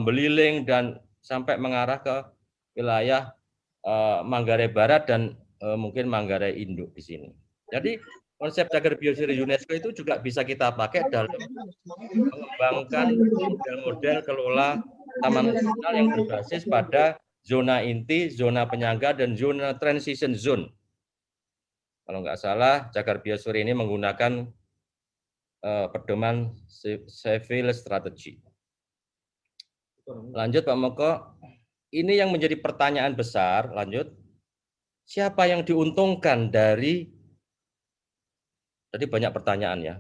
Beliling dan sampai mengarah ke wilayah Manggarai Barat dan mungkin Manggarai Induk di sini. Jadi konsep cagar biosfer UNESCO itu juga bisa kita pakai dalam mengembangkan model kelola taman nasional yang berbasis pada zona inti, zona penyangga, dan zona transition zone. Kalau nggak salah, cagar biosfer ini menggunakan pedoman civil strategy. Lanjut Pak Moko, ini yang menjadi pertanyaan besar, lanjut. Siapa yang diuntungkan dari, tadi banyak pertanyaan ya,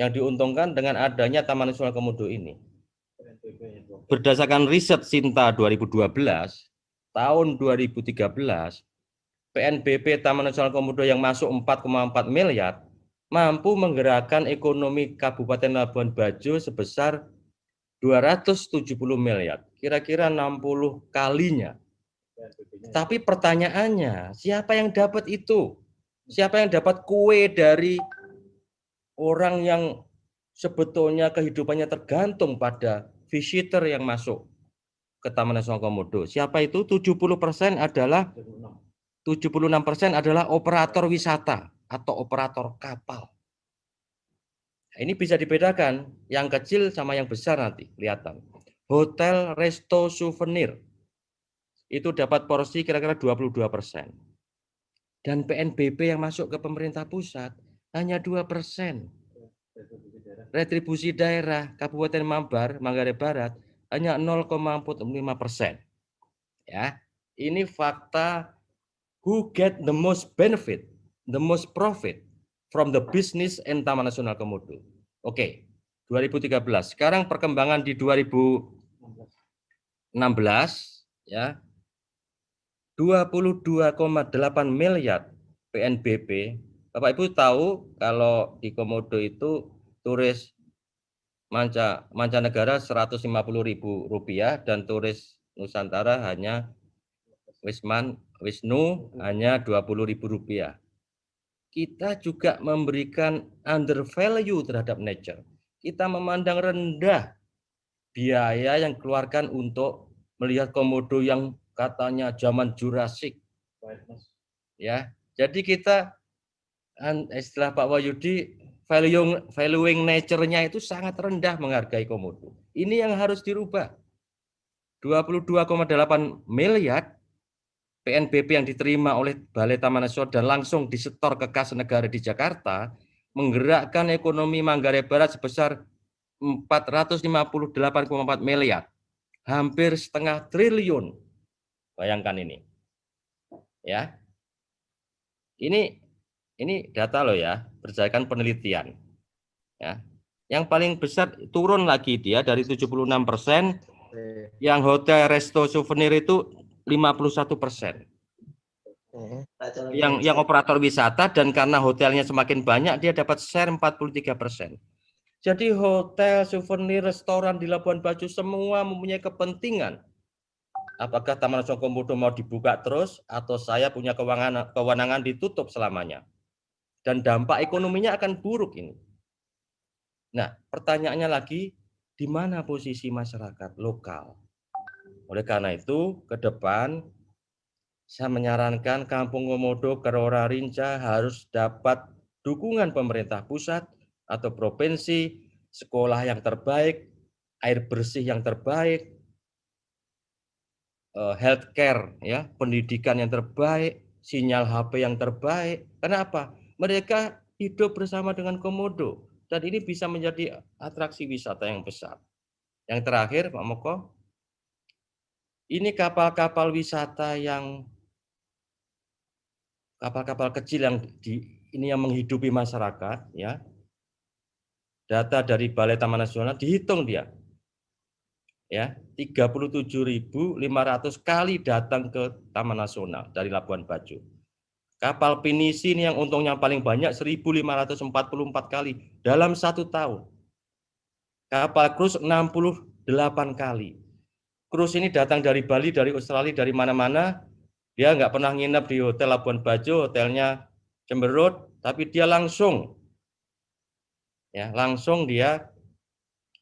yang diuntungkan dengan adanya Taman Nasional Komodo ini? Berdasarkan riset Sinta 2012, tahun 2013, PNBP Taman Nasional Komodo yang masuk 4,4 miliar, mampu menggerakkan ekonomi Kabupaten Labuan Bajo sebesar 270 miliar, kira-kira 60 kalinya. Tapi pertanyaannya, siapa yang dapat itu? Siapa yang dapat kue dari orang yang sebetulnya kehidupannya tergantung pada visitor yang masuk ke Taman Nasional Komodo? Siapa itu? 76% adalah operator wisata atau operator kapal. Ini bisa dibedakan, yang kecil sama yang besar nanti kelihatan. Hotel, resto, souvenir, itu dapat porsi kira-kira 22%. Dan PNBP yang masuk ke pemerintah pusat hanya 2%. Retribusi daerah Kabupaten Mambar, Manggarai Barat hanya 0,45%. Ya, ini fakta who get the most benefit, the most profit from the business in Taman Nasional Komodo. Oke, 2013. Sekarang perkembangan di 2016 ya. 22,8 miliar PNBP. Bapak Ibu tahu kalau di Komodo itu turis mancanegara Rp150.000 dan turis Nusantara hanya Wisnu hanya Rp20.000. Kita juga memberikan undervalue terhadap nature. Kita memandang rendah biaya yang dikeluarkan untuk melihat Komodo yang katanya zaman Jurassic. Ya, jadi kita istilah Pak Wahyudi valuing nature-nya itu sangat rendah menghargai Komodo. Ini yang harus dirubah. 22,8 miliar PNBP yang diterima oleh Balai Taman Nasional dan langsung disetor ke kas negara di Jakarta menggerakkan ekonomi Manggarai Barat sebesar 458,4 miliar, hampir setengah triliun. Bayangkan ini, ya. Ini ini data loh ya, berdasarkan penelitian. Ya. Yang paling besar turun lagi dia dari 76%, yang hotel, resto, souvenir itu 51%. Yang operator wisata, dan karena hotelnya semakin banyak, dia dapat share 43%. Jadi hotel, souvenir, restoran di Labuan Bajo semua mempunyai kepentingan. Apakah Taman Nasional Komodo mau dibuka terus, atau saya punya kewenangan ditutup selamanya. Dan dampak ekonominya akan buruk ini. Nah, pertanyaannya lagi, di mana posisi masyarakat lokal? Oleh karena itu, ke depan saya menyarankan Kampung Komodo Kerora Rinca harus dapat dukungan pemerintah pusat atau provinsi, sekolah yang terbaik, air bersih yang terbaik, healthcare, ya, pendidikan yang terbaik, sinyal HP yang terbaik. Kenapa? Mereka hidup bersama dengan komodo, dan ini bisa menjadi atraksi wisata yang besar. Yang terakhir, Pak Moko, ini kapal-kapal wisata yang kapal-kapal kecil yang ini yang menghidupi masyarakat, ya. Data dari Balai Taman Nasional dihitung dia, ya, 37.500 kali datang ke Taman Nasional dari Labuan Bajo. Kapal pinisi ini yang untungnya paling banyak 1.544 kali dalam 1 tahun. Kapal cruise 68 kali. Cruise ini datang dari Bali, dari Australia, dari mana-mana. Dia nggak pernah nginep di hotel Labuan Bajo, hotelnya Cemberut, tapi dia langsung dia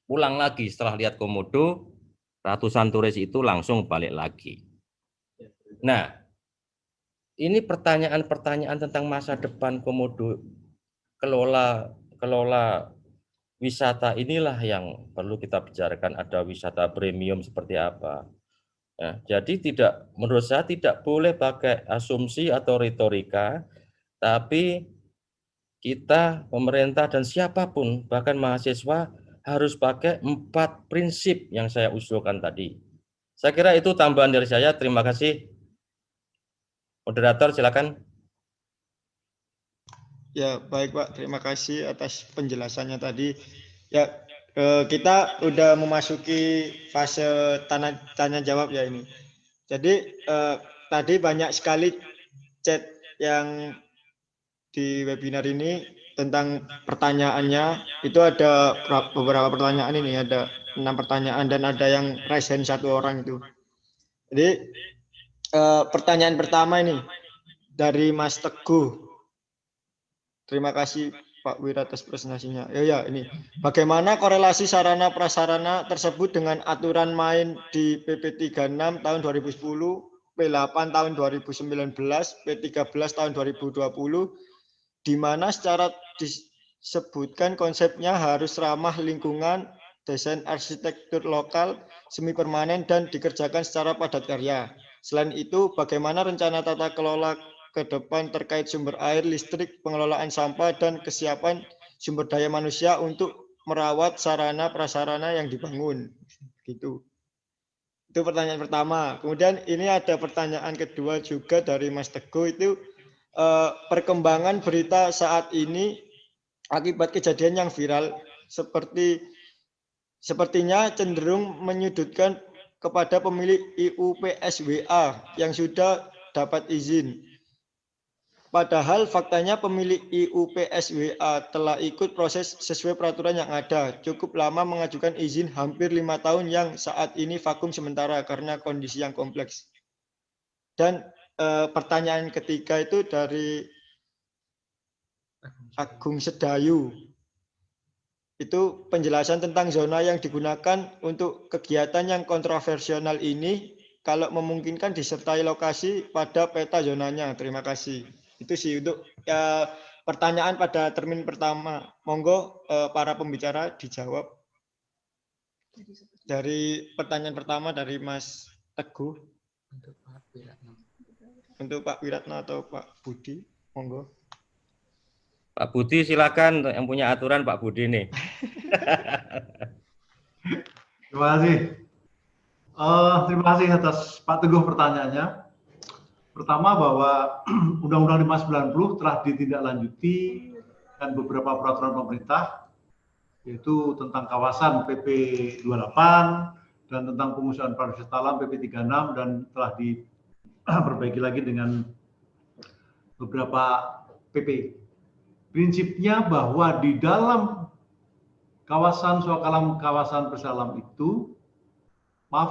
pulang lagi setelah lihat komodo. Ratusan turis itu langsung balik lagi. Nah, ini pertanyaan-pertanyaan tentang masa depan komodo, kelola wisata inilah yang perlu kita bicarakan. Ada wisata premium seperti apa. Nah, jadi menurut saya tidak boleh pakai asumsi atau retorika, tapi kita, pemerintah, dan siapapun, bahkan mahasiswa, harus pakai 4 prinsip yang saya usulkan tadi. Saya kira itu tambahan dari saya. Terima kasih. Moderator, silakan. Ya, baik Pak. Terima kasih atas penjelasannya tadi. Ya, kita udah memasuki fase tanya jawab ya ini. Jadi tadi banyak sekali chat yang di webinar ini tentang pertanyaannya. Itu ada beberapa pertanyaan ini, ada 6 pertanyaan, dan ada yang raise hand 1 orang itu. Jadi pertanyaan pertama ini dari Mas Teguh. Terima kasih Pak Wir atas presentasinya. Ya, ini. Bagaimana korelasi sarana prasarana tersebut dengan aturan main di PP 36 tahun 2010, P8 tahun 2019, P13 tahun 2020, di mana secara disebutkan konsepnya harus ramah lingkungan, desain arsitektur lokal, semi permanen, dan dikerjakan secara padat karya. Selain itu, bagaimana rencana tata kelola ke depan terkait sumber air, listrik, pengelolaan sampah, dan kesiapan sumber daya manusia untuk merawat sarana prasarana yang dibangun. Gitu. Itu pertanyaan pertama. Kemudian ini ada pertanyaan kedua juga dari Mas Teguh, itu perkembangan berita saat ini akibat kejadian yang viral sepertinya cenderung menyudutkan kepada pemilik IUPSWA yang sudah dapat izin. Padahal faktanya pemilik IUPSWA telah ikut proses sesuai peraturan yang ada. Cukup lama mengajukan izin, hampir 5 tahun, yang saat ini vakum sementara karena kondisi yang kompleks. Dan pertanyaan ketiga itu dari Agung Sedayu. Itu penjelasan tentang zona yang digunakan untuk kegiatan yang kontroversial ini, kalau memungkinkan disertai lokasi pada peta zonanya. Terima kasih. Itu sih untuk pertanyaan pada termin pertama. Monggo para pembicara dijawab. Dari pertanyaan pertama dari Mas Teguh. Untuk Pak Wiratno atau Pak Budi, monggo. Pak Budi silakan, yang punya aturan Pak Budi nih. Terima kasih. Terima kasih atas Pak Teguh pertanyaannya. Pertama bahwa Undang-Undang 590 telah ditindaklanjuti dengan beberapa peraturan pemerintah, yaitu tentang kawasan PP 28 dan tentang pengusahaan pariwisata alam PP 36 dan telah diperbaiki lagi dengan beberapa PP. Prinsipnya bahwa di dalam kawasan Suakalam, kawasan Pesalam itu,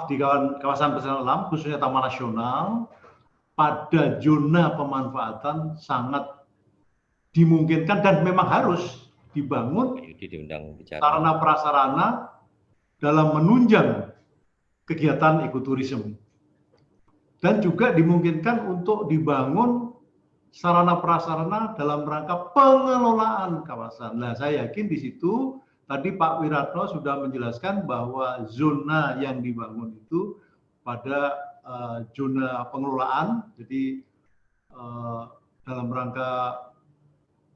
di kawasan Pesalam alam, khususnya Taman Nasional, pada zona pemanfaatan sangat dimungkinkan dan memang harus dibangun sarana prasarana dalam menunjang kegiatan ekoturisme. Dan juga dimungkinkan untuk dibangun sarana prasarana dalam rangka pengelolaan kawasan. Nah, saya yakin di situ tadi Pak Wiratno sudah menjelaskan bahwa zona yang dibangun itu pada zona pengelolaan. Jadi dalam rangka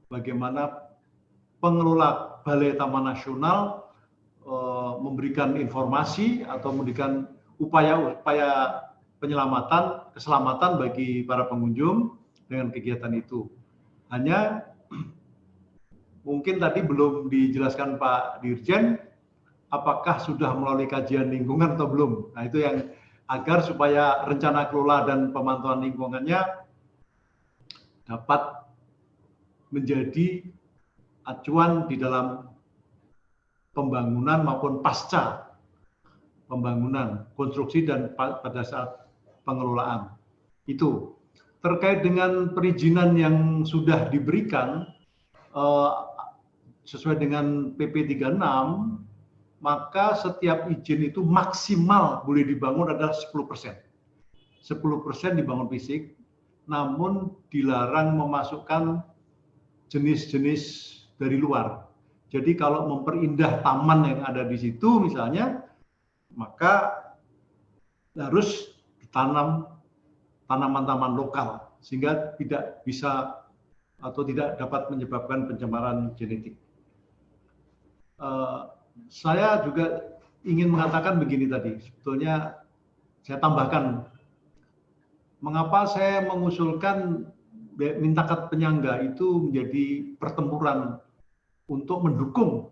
bagaimana pengelola Balai Taman Nasional memberikan informasi atau memberikan upaya-upaya penyelamatan, keselamatan bagi para pengunjung dengan kegiatan itu. Hanya mungkin tadi belum dijelaskan Pak Dirjen, apakah sudah melalui kajian lingkungan atau belum. Nah, itu yang agar supaya rencana kelola dan pemantauan lingkungannya dapat menjadi acuan di dalam pembangunan maupun pasca pembangunan, konstruksi dan pada saat pengelolaan. Itu terkait dengan perizinan yang sudah diberikan sesuai dengan PP 36, maka setiap izin itu maksimal boleh dibangun adalah 10%. 10% dibangun fisik, namun dilarang memasukkan jenis-jenis dari luar. Jadi kalau memperindah taman yang ada di situ misalnya, maka harus ditanam tanaman-tanaman lokal sehingga tidak bisa atau tidak dapat menyebabkan pencemaran genetik. Saya juga ingin mengatakan begini tadi, sebetulnya saya tambahkan, mengapa saya mengusulkan mintakat penyangga itu menjadi pertempuran untuk mendukung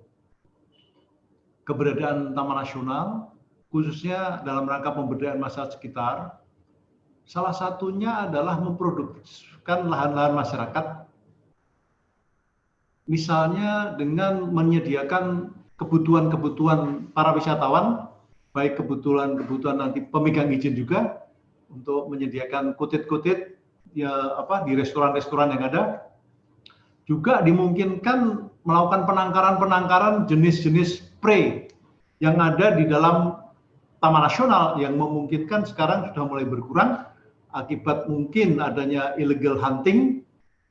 keberadaan Taman Nasional, khususnya dalam rangka pemberdayaan masyarakat sekitar. Salah satunya adalah memproduksikan lahan-lahan masyarakat, misalnya dengan menyediakan kebutuhan-kebutuhan para wisatawan, baik kebutuhan nanti pemegang izin juga, untuk menyediakan kutit-kutit ya di restoran-restoran yang ada. Juga dimungkinkan melakukan penangkaran-penangkaran jenis-jenis prey yang ada di dalam Taman Nasional yang memungkinkan sekarang sudah mulai berkurang akibat mungkin adanya illegal hunting.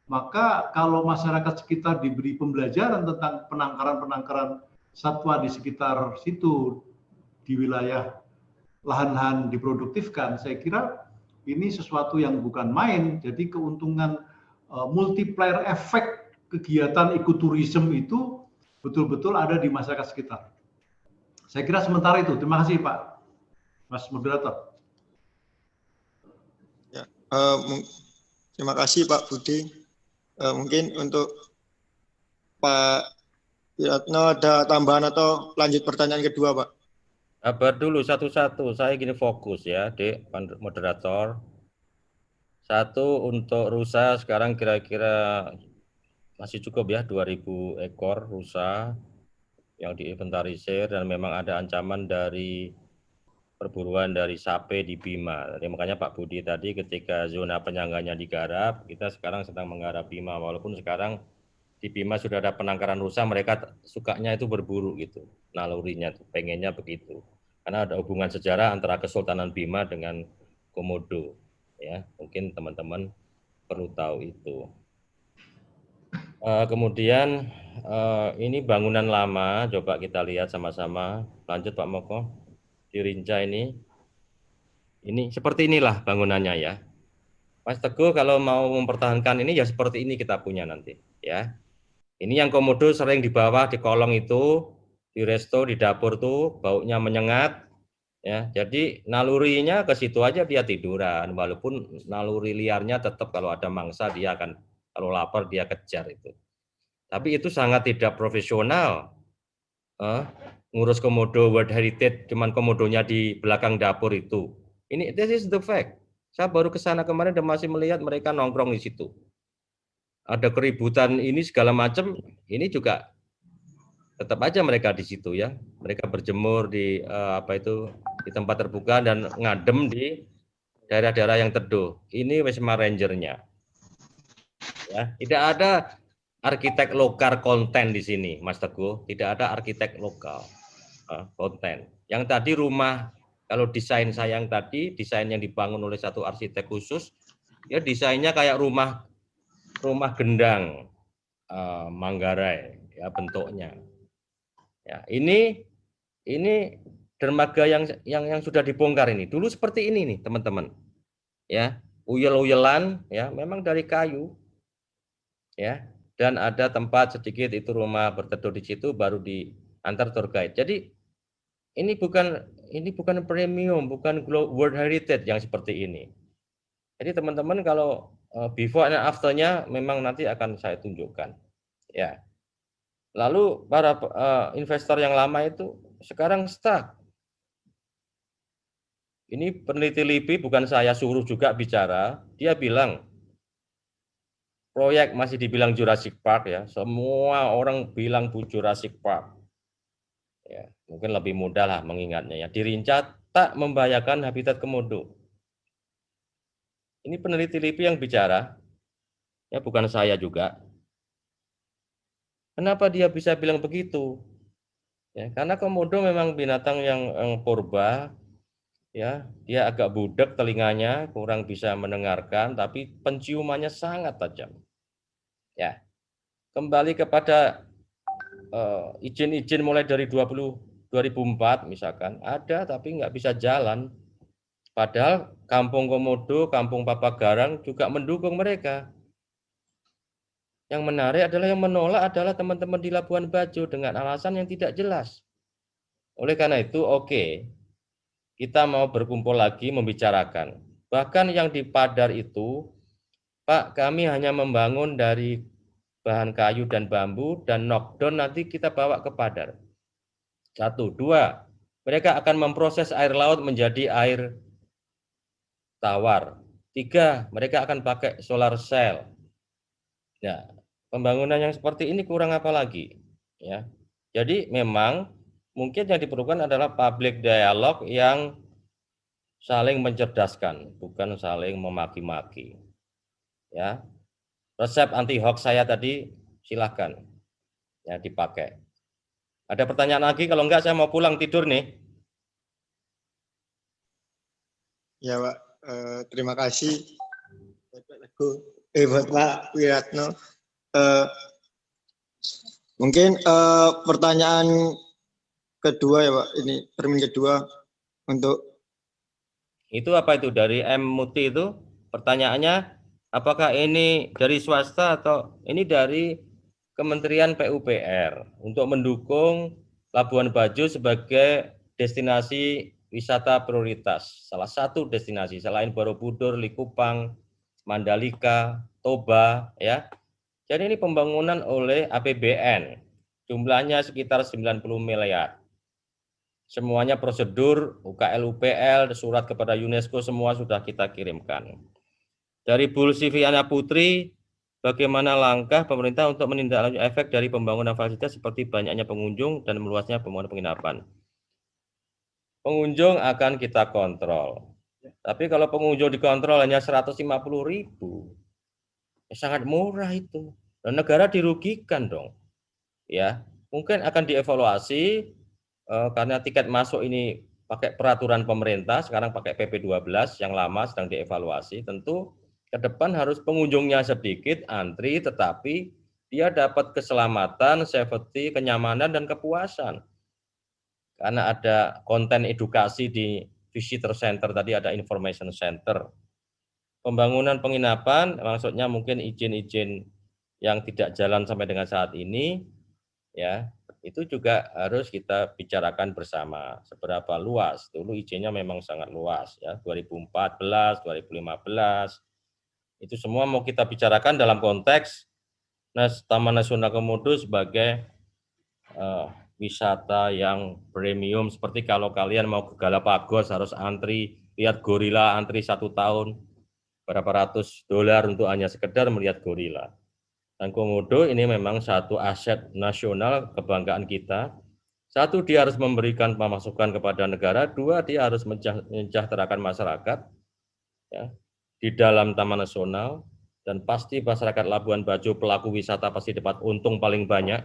Maka kalau masyarakat sekitar diberi pembelajaran tentang penangkaran-penangkaran satwa di sekitar situ, di wilayah lahan-lahan diproduktifkan, saya kira ini sesuatu yang bukan main. Jadi keuntungan multiplier efek kegiatan ekoturisme itu betul-betul ada di masyarakat sekitar. Saya kira sementara itu. Terima kasih Pak Mas Moderator. Ya, terima kasih Pak Budi. Mungkin untuk Pak Wiratno ada tambahan atau lanjut pertanyaan kedua, Pak? Sabar dulu satu-satu. Saya gini fokus ya, Dek, Moderator. Satu, untuk rusa sekarang kira-kira masih cukup ya, 2000 ekor rusa yang diinventarisir dan memang ada ancaman dari perburuan dari sape di Bima. Jadi makanya Pak Budi tadi ketika zona penyangganya digarap, kita sekarang sedang menggarap Bima. Walaupun sekarang di Bima sudah ada penangkaran rusa, mereka sukanya itu berburu gitu, nalurinya tuh, pengennya begitu. Karena ada hubungan sejarah antara Kesultanan Bima dengan Komodo. Ya, mungkin teman-teman perlu tahu itu. Kemudian ini bangunan lama, coba kita lihat sama-sama. Lanjut Pak Moko. Di Rinca ini seperti inilah bangunannya ya. Mas Teguh kalau mau mempertahankan ini ya seperti ini kita punya nanti ya. Ini yang komodo sering di bawah di kolong itu, di resto, di dapur tuh baunya menyengat. Ya, jadi nalurinya ke situ aja dia tiduran, walaupun naluri liarnya tetap kalau ada mangsa dia akan, kalau lapar dia kejar itu. Tapi itu sangat tidak profesional. Ngurus komodo World Heritage, cuman komodonya di belakang dapur itu. Ini this is the fact. Saya baru ke sana kemarin dan masih melihat mereka nongkrong di situ. Ada keributan ini segala macam, ini juga tetap aja mereka di situ ya. Mereka berjemur di di tempat terbuka dan ngadem di daerah-daerah yang teduh. Ini Wisma Rangernya. Ya, tidak ada arsitek lokal konten di sini, Mas Teguh. Tidak ada arsitek lokal konten. Yang tadi rumah, kalau desain saya yang tadi, desain yang dibangun oleh satu arsitek khusus, ya desainnya kayak rumah gendang Manggarai, ya bentuknya. Ya, ini dermaga yang sudah dibongkar ini. Dulu seperti ini nih, teman-teman. Ya, uyel-uyelan ya, memang dari kayu. Ya, dan ada tempat sedikit itu rumah berteduh di situ baru diantar tour guide. Jadi ini bukan premium, bukan World Heritage yang seperti ini. Jadi teman-teman kalau before and after-nya memang nanti akan saya tunjukkan. Ya. Lalu para investor yang lama itu sekarang stuck. Ini peneliti LIPI, bukan saya suruh juga bicara. Dia bilang proyek masih dibilang Jurassic Park ya. Semua orang bilang Jurassic Park. Ya, mungkin lebih mudah lah mengingatnya ya. Di Rinca tak membahayakan habitat komodo. Ini peneliti LIPI yang bicara. Ya, bukan saya juga. Kenapa dia bisa bilang begitu? Ya, karena komodo memang binatang yang purba, ya, dia agak budek telinganya, kurang bisa mendengarkan, tapi penciumannya sangat tajam. Ya, kembali kepada izin-izin mulai dari 2004 misalkan, ada tapi nggak bisa jalan. Padahal Kampung Komodo, Kampung Papagarang juga mendukung mereka. Yang menarik adalah yang menolak adalah teman-teman di Labuan Bajo dengan alasan yang tidak jelas. Oleh karena itu, oke, kita mau berkumpul lagi membicarakan. Bahkan yang di Padar itu, Pak, kami hanya membangun dari bahan kayu dan bambu dan knockdown nanti kita bawa ke Padar. 1, 2, mereka akan memproses air laut menjadi air tawar. 3, mereka akan pakai solar cell. Ya, pembangunan yang seperti ini kurang apa lagi? Ya, jadi memang mungkin yang diperlukan adalah public dialog yang saling mencerdaskan, bukan saling memaki-maki. Ya, resep anti hoax saya tadi silahkan ya dipakai. Ada pertanyaan lagi? Kalau enggak saya mau pulang tidur nih. Ya Pak, terima kasih buat Pak Wiratno. Mungkin pertanyaan kedua ya Pak, ini termin kedua untuk Itu apa itu dari M Muti itu? Pertanyaannya, apakah ini dari swasta atau ini dari Kementerian PUPR untuk mendukung Labuan Bajo sebagai destinasi wisata prioritas. Salah satu destinasi selain Borobudur, Likupang, Mandalika, Toba ya. Jadi ini pembangunan oleh APBN. Jumlahnya sekitar 90 miliar. Semuanya prosedur, UKL, UPL, surat kepada UNESCO semua sudah kita kirimkan. Dari Bu Siviana Putri, bagaimana langkah pemerintah untuk menindaklanjuti efek dari pembangunan fasilitas seperti banyaknya pengunjung dan meluasnya pembangunan penginapan? Pengunjung akan kita kontrol. Tapi kalau pengunjung dikontrol hanya 150.000, sangat murah itu. Dan negara dirugikan dong. Ya, mungkin akan dievaluasi karena tiket masuk ini pakai peraturan pemerintah, sekarang pakai PP 12 yang lama sedang dievaluasi. Tentu ke depan harus pengunjungnya sedikit, antri, tetapi dia dapat keselamatan, safety, kenyamanan, dan kepuasan. Karena ada konten edukasi di visitor center, tadi ada information center. Pembangunan penginapan, maksudnya mungkin izin-izin yang tidak jalan sampai dengan saat ini, ya itu juga harus kita bicarakan bersama seberapa luas. Dulu izinnya memang sangat luas ya, 2014, 2015. Itu semua mau kita bicarakan dalam konteks Taman Nasional Komodo sebagai wisata yang premium, seperti kalau kalian mau ke Galapagos harus antri, lihat gorila antri 1 tahun, berapa ratus dolar untuk hanya sekedar melihat gorila. Dan Komodo ini memang satu aset nasional kebanggaan kita. Satu, dia harus memberikan pemasukan kepada negara. Dua, dia harus mensejahterakan masyarakat ya, di dalam Taman Nasional. Dan pasti masyarakat Labuan Bajo, pelaku wisata pasti dapat untung paling banyak.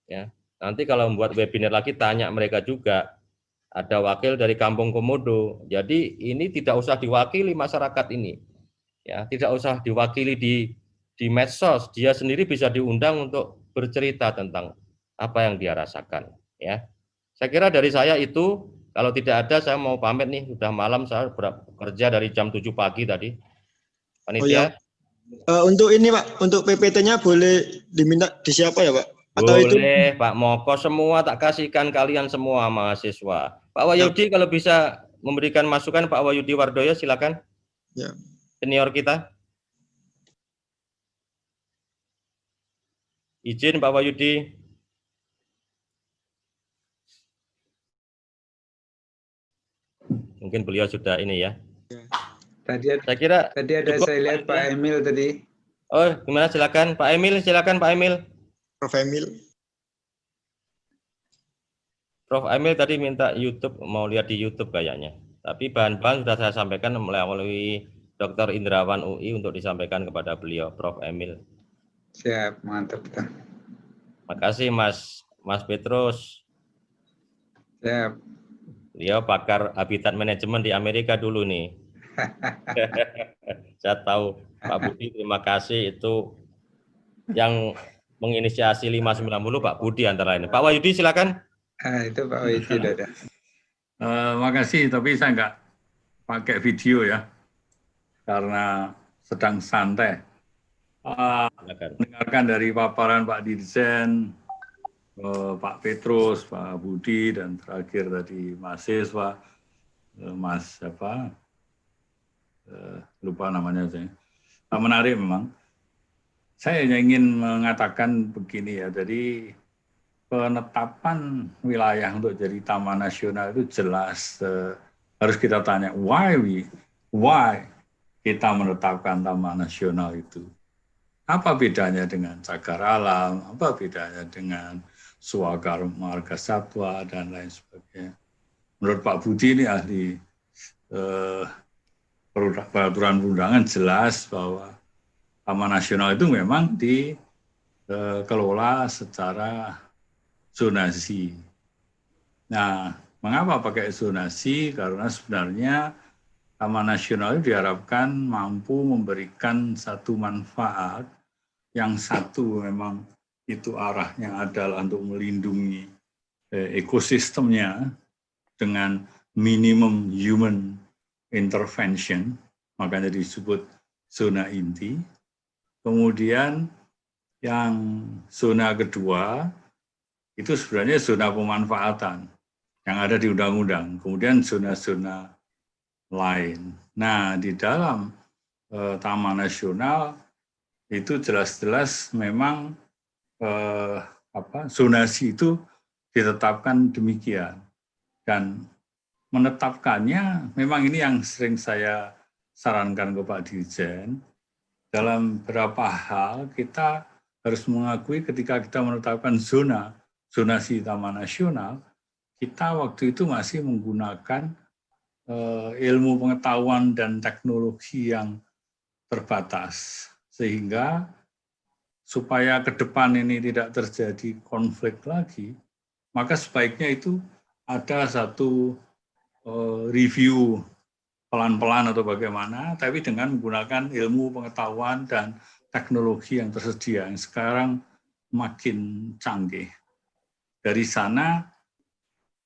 Ya. Nanti kalau membuat webinar lagi, tanya mereka juga. Ada wakil dari Kampung Komodo. Jadi ini tidak usah diwakili masyarakat ini. Ya, tidak usah diwakili di medsos, dia sendiri bisa diundang untuk bercerita tentang apa yang dia rasakan. Ya, saya kira dari saya itu. Kalau tidak ada, saya mau pamit nih. Sudah malam, saya bekerja dari jam 7 pagi tadi. Panitia. Oh ya. Untuk ini Pak, untuk PPT-nya boleh diminta di siapa ya Pak? Atau boleh itu? Pak Moko, semua tak kasihkan kalian semua mahasiswa. Pak Wahyudi kalau bisa memberikan masukan, Pak Wahyudi Wardoyo silakan. Ya. Senior kita. Izin Pak Wahyudi. Mungkin beliau sudah ini ya. Tadi ada saya lihat Pak Emil tadi. Oh, gimana, silakan Pak Emil, silakan Pak Emil. Prof. Emil. Prof. Emil tadi minta YouTube, mau lihat di YouTube kayaknya. Tapi bahan-bahan sudah saya sampaikan melalui Dr. Indrawan UI untuk disampaikan kepada beliau, Prof. Emil. Siap, mantap. Makasih Mas Petrus. Siap. Beliau pakar habitat manajemen di Amerika dulu nih. Saya tahu Pak Budi, terima kasih, itu yang menginisiasi 590 Pak Budi antara lain. Pak Wahyudi silakan. Itu Pak Wahyudi ada. Makasih, tapi saya nggak pakai video ya, karena sedang santai. Mendengarkan dari paparan Pak Dirjen, Pak Petrus, Pak Budi, dan terakhir tadi mahasiswa, Mas siapa, lupa namanya saya. Menarik memang. Saya hanya ingin mengatakan begini ya, jadi penetapan wilayah untuk jadi taman nasional itu jelas harus kita tanya why kita menetapkan taman nasional itu. Apa bedanya dengan cagar alam, apa bedanya dengan Swagar Marga Satwa dan lain sebagainya. Menurut Pak Budi ini ahli peraturan perundangan jelas bahwa taman nasional itu memang dikelola secara zonasi. Nah, mengapa pakai zonasi? Karena sebenarnya taman nasional itu diharapkan mampu memberikan satu manfaat yang satu memang itu arahnya adalah untuk melindungi ekosistemnya dengan minimum human intervention, makanya disebut zona inti. Kemudian yang zona kedua itu sebenarnya zona pemanfaatan yang ada di undang-undang. Kemudian zona-zona lain. Nah, di dalam Taman Nasional itu jelas-jelas memang zonasi itu ditetapkan demikian, dan menetapkannya memang ini yang sering saya sarankan ke Pak Dirjen. Dalam beberapa hal kita harus mengakui ketika kita menetapkan zonasi Taman Nasional, kita waktu itu masih menggunakan ilmu pengetahuan dan teknologi yang terbatas, sehingga supaya ke depan ini tidak terjadi konflik lagi, maka sebaiknya itu ada satu review pelan-pelan atau bagaimana, tapi dengan menggunakan ilmu pengetahuan dan teknologi yang tersedia, yang sekarang makin canggih. Dari sana,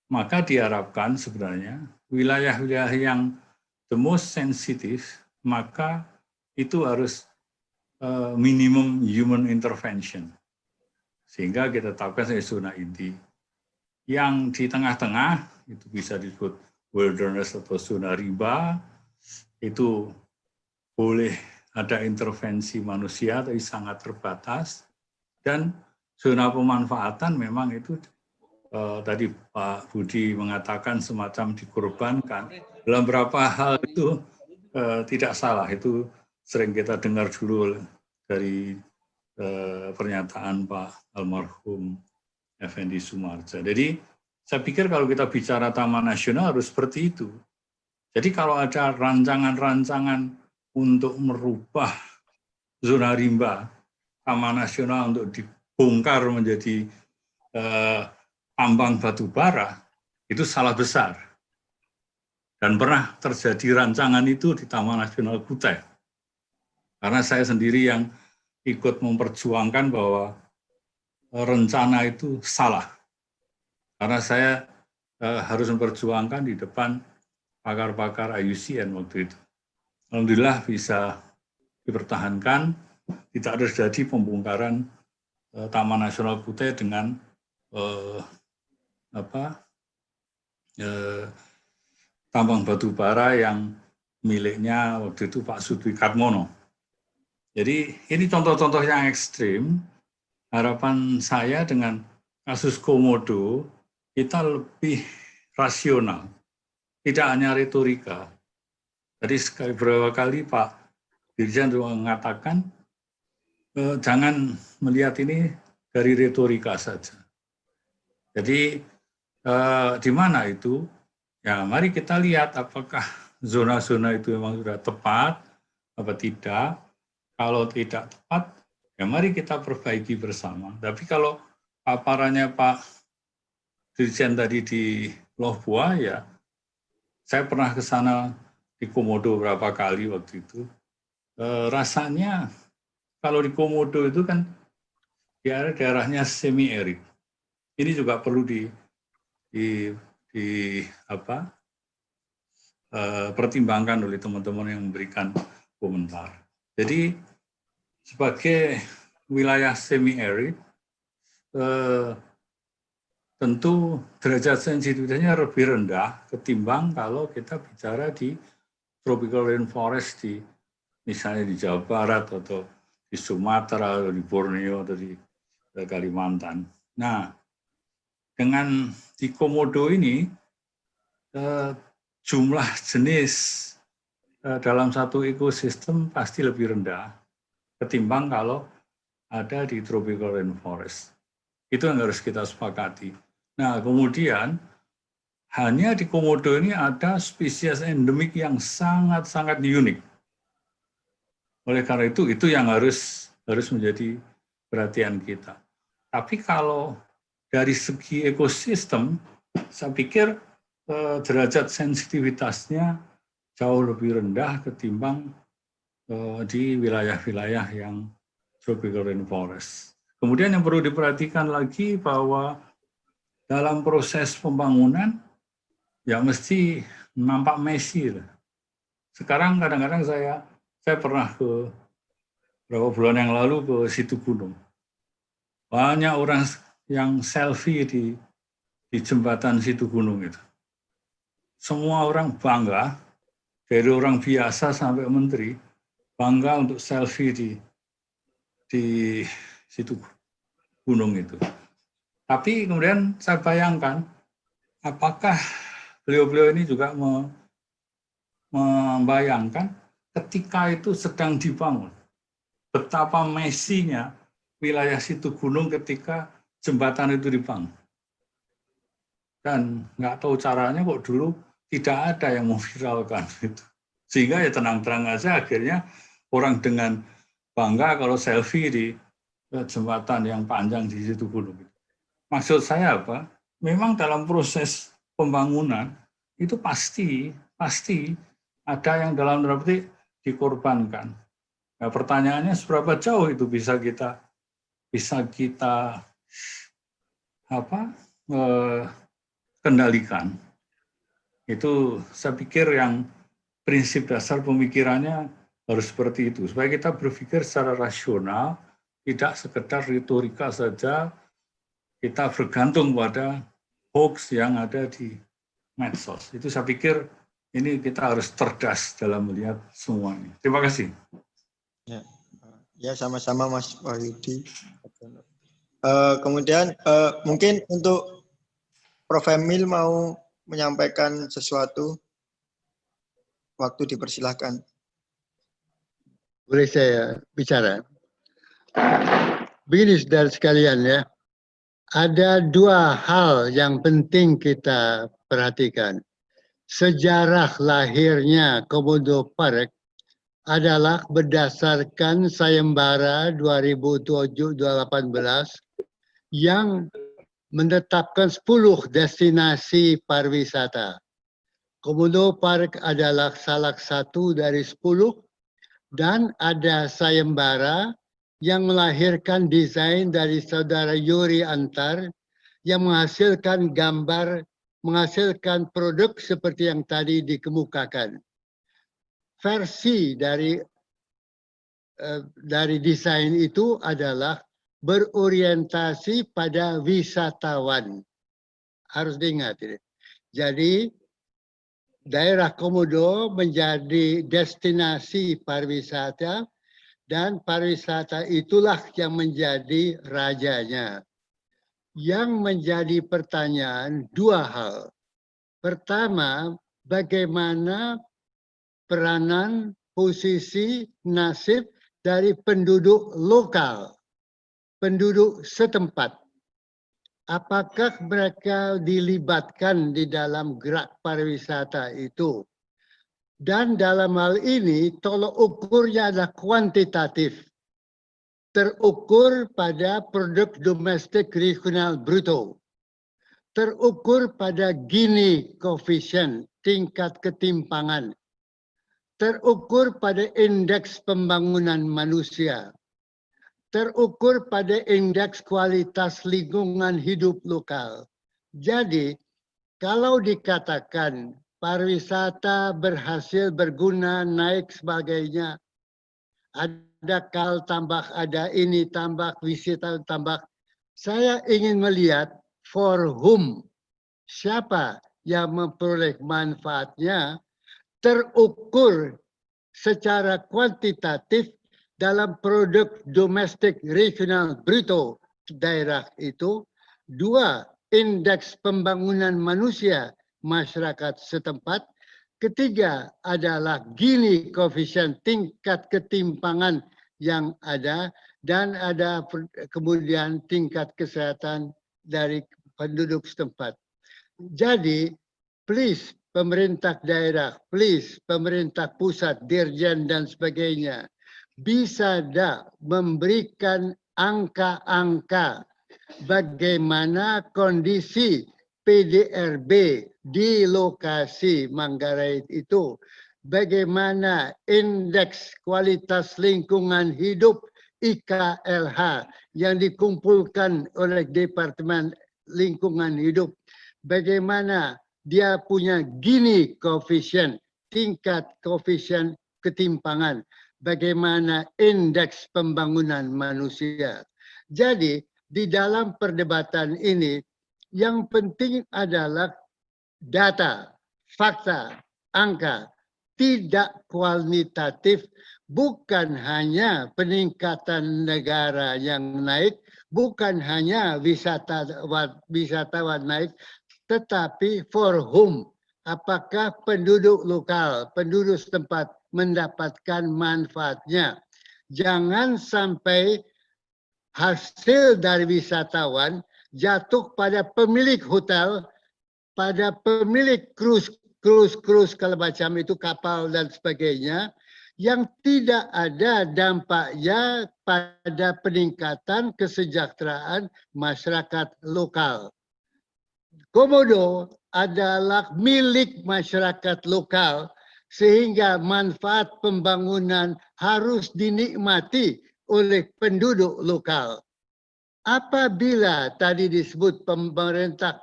maka diharapkan sebenarnya wilayah-wilayah yang the most sensitive, maka itu harus minimum human intervention. Sehingga kita tetapkan sebagai zona inti. Yang di tengah-tengah itu bisa disebut wilderness atau zona rimba, itu boleh ada intervensi manusia tapi sangat terbatas. Dan zona pemanfaatan memang itu tadi Pak Budi mengatakan semacam dikorbankan. Dalam beberapa hal itu tidak salah, itu sering kita dengar dulu dari pernyataan Pak almarhum Effendi Sumarja. Jadi saya pikir kalau kita bicara Taman Nasional harus seperti itu. Jadi kalau ada rancangan-rancangan untuk merubah zona rimba Taman Nasional untuk dibongkar menjadi tambang batu bara, itu salah besar. Dan pernah terjadi rancangan itu di Taman Nasional Kutai. Karena saya sendiri yang ikut memperjuangkan bahwa rencana itu salah. Karena saya harus memperjuangkan di depan pakar-pakar IUCN waktu itu. Alhamdulillah bisa dipertahankan, tidak terjadi pembongkaran Taman Nasional Kutai dengan tambang batu bara yang miliknya waktu itu Pak Sudwi Katmono. Jadi ini contoh-contoh yang ekstrim. Harapan saya dengan kasus Komodo, kita lebih rasional, tidak hanya retorika. Tadi beberapa kali Pak Dirjen juga mengatakan, jangan melihat ini dari retorika saja. Jadi di mana itu? Ya, mari kita lihat apakah zona-zona itu memang sudah tepat, apa tidak. Kalau tidak tepat, ya mari kita perbaiki bersama. Tapi kalau paparannya Pak Dirjen tadi di Loh Buah, ya saya pernah ke sana di Komodo berapa kali waktu itu. Rasanya kalau di Komodo itu kan daerahnya semi arid. Ini juga perlu pertimbangkan oleh teman-teman yang memberikan komentar. Jadi sebagai wilayah semi arid, tentu derajat sensitivitasnya lebih rendah ketimbang kalau kita bicara di tropical rainforest di misalnya di Jawa Barat atau di Sumatera atau di Borneo atau di Kalimantan. Nah, dengan di Komodo ini jumlah jenis dalam satu ekosistem pasti lebih rendah ketimbang kalau ada di tropical rainforest. Itu yang harus kita sepakati. Nah, kemudian hanya di Komodo ini ada spesies endemik yang sangat-sangat unik. Oleh karena itu yang harus menjadi perhatian kita. Tapi kalau dari segi ekosistem, saya pikir derajat sensitivitasnya jauh lebih rendah ketimbang di wilayah-wilayah yang tropical rainforest. Kemudian yang perlu diperhatikan lagi bahwa dalam proses pembangunan ya mesti nampak messy. Sekarang kadang-kadang saya pernah ke beberapa bulan yang lalu ke situ gunung. Banyak orang yang selfie di jembatan situ gunung itu. Semua orang bangga, dari orang biasa sampai menteri, bangga untuk selfie di situ gunung itu. Tapi kemudian saya bayangkan, apakah beliau-beliau ini juga membayangkan ketika itu sedang dibangun, betapa messinya wilayah situ gunung ketika jembatan itu dibangun. Dan nggak tahu caranya kok dulu tidak ada yang memviralkan itu. Sehingga ya tenang-tenang aja akhirnya orang dengan bangga kalau selfie di jembatan yang panjang di situ gunung. Maksud saya apa? Memang dalam proses pembangunan itu pasti ada yang dalam tanda petik dikorbankan. Nah, pertanyaannya seberapa jauh itu bisa kita kendalikan. Itu saya pikir yang prinsip dasar pemikirannya harus seperti itu supaya kita berpikir secara rasional tidak sekedar retorika saja, kita bergantung pada hoax yang ada di medsos. Itu saya pikir ini kita harus cerdas dalam melihat semuanya. Terima kasih. Ya, sama-sama Mas Wahyudi. Kemudian mungkin untuk Prof. Emil mau menyampaikan sesuatu, waktu dipersilahkan. Boleh saya bicara? Begini saudara sekalian ya, ada dua hal yang penting kita perhatikan. Sejarah lahirnya Komodo Park adalah berdasarkan sayembara 2018 yang menetapkan 10 destinasi pariwisata. Komodo Park adalah salah satu dari 10 dan ada sayembara yang melahirkan desain dari saudara Yuri Antar yang menghasilkan gambar, menghasilkan produk seperti yang tadi dikemukakan. Versi dari desain itu adalah berorientasi pada wisatawan. Harus diingat ini. Jadi daerah Komodo menjadi destinasi pariwisata dan pariwisata itulah yang menjadi rajanya. Yang menjadi pertanyaan dua hal. Pertama, bagaimana peranan, posisi, nasib dari penduduk lokal, penduduk setempat. Apakah mereka dilibatkan di dalam gerak pariwisata itu? Dan dalam hal ini tolok ukurnya adalah kuantitatif. Terukur pada produk domestik regional bruto. Terukur pada Gini coefficient, tingkat ketimpangan. Terukur pada indeks pembangunan manusia. Terukur pada indeks kualitas lingkungan hidup lokal. Jadi, kalau dikatakan pariwisata berhasil berguna, naik sebagainya, ada kal tambah, ada ini tambah, wisata tambah. Saya ingin melihat for whom, siapa yang memperoleh manfaatnya, terukur secara kuantitatif dalam produk domestik regional bruto daerah itu. Dua, indeks pembangunan manusia masyarakat setempat. Ketiga adalah Gini coefficient, tingkat ketimpangan yang ada, dan ada kemudian tingkat kesehatan dari penduduk setempat. Jadi, please pemerintah daerah, please pemerintah pusat, dirjen dan sebagainya, bisa tak memberikan angka-angka bagaimana kondisi PDRB di lokasi Manggarai itu, bagaimana indeks kualitas lingkungan hidup IKLH yang dikumpulkan oleh Departemen Lingkungan Hidup, bagaimana dia punya Gini coefficient, tingkat koefisien ketimpangan, bagaimana indeks pembangunan manusia. Jadi di dalam perdebatan ini yang penting adalah data, fakta, angka, tidak kualitatif, bukan hanya peningkatan negara yang naik, bukan hanya wisatawan naik, tetapi for whom, apakah penduduk lokal, penduduk setempat mendapatkan manfaatnya. Jangan sampai hasil dari wisatawan jatuh pada pemilik hotel, pada pemilik cruise kalau macam itu, kapal dan sebagainya, yang tidak ada dampaknya pada peningkatan kesejahteraan masyarakat lokal. Komodo adalah milik masyarakat lokal, sehingga manfaat pembangunan harus dinikmati oleh penduduk lokal. Apabila tadi disebut pemerintah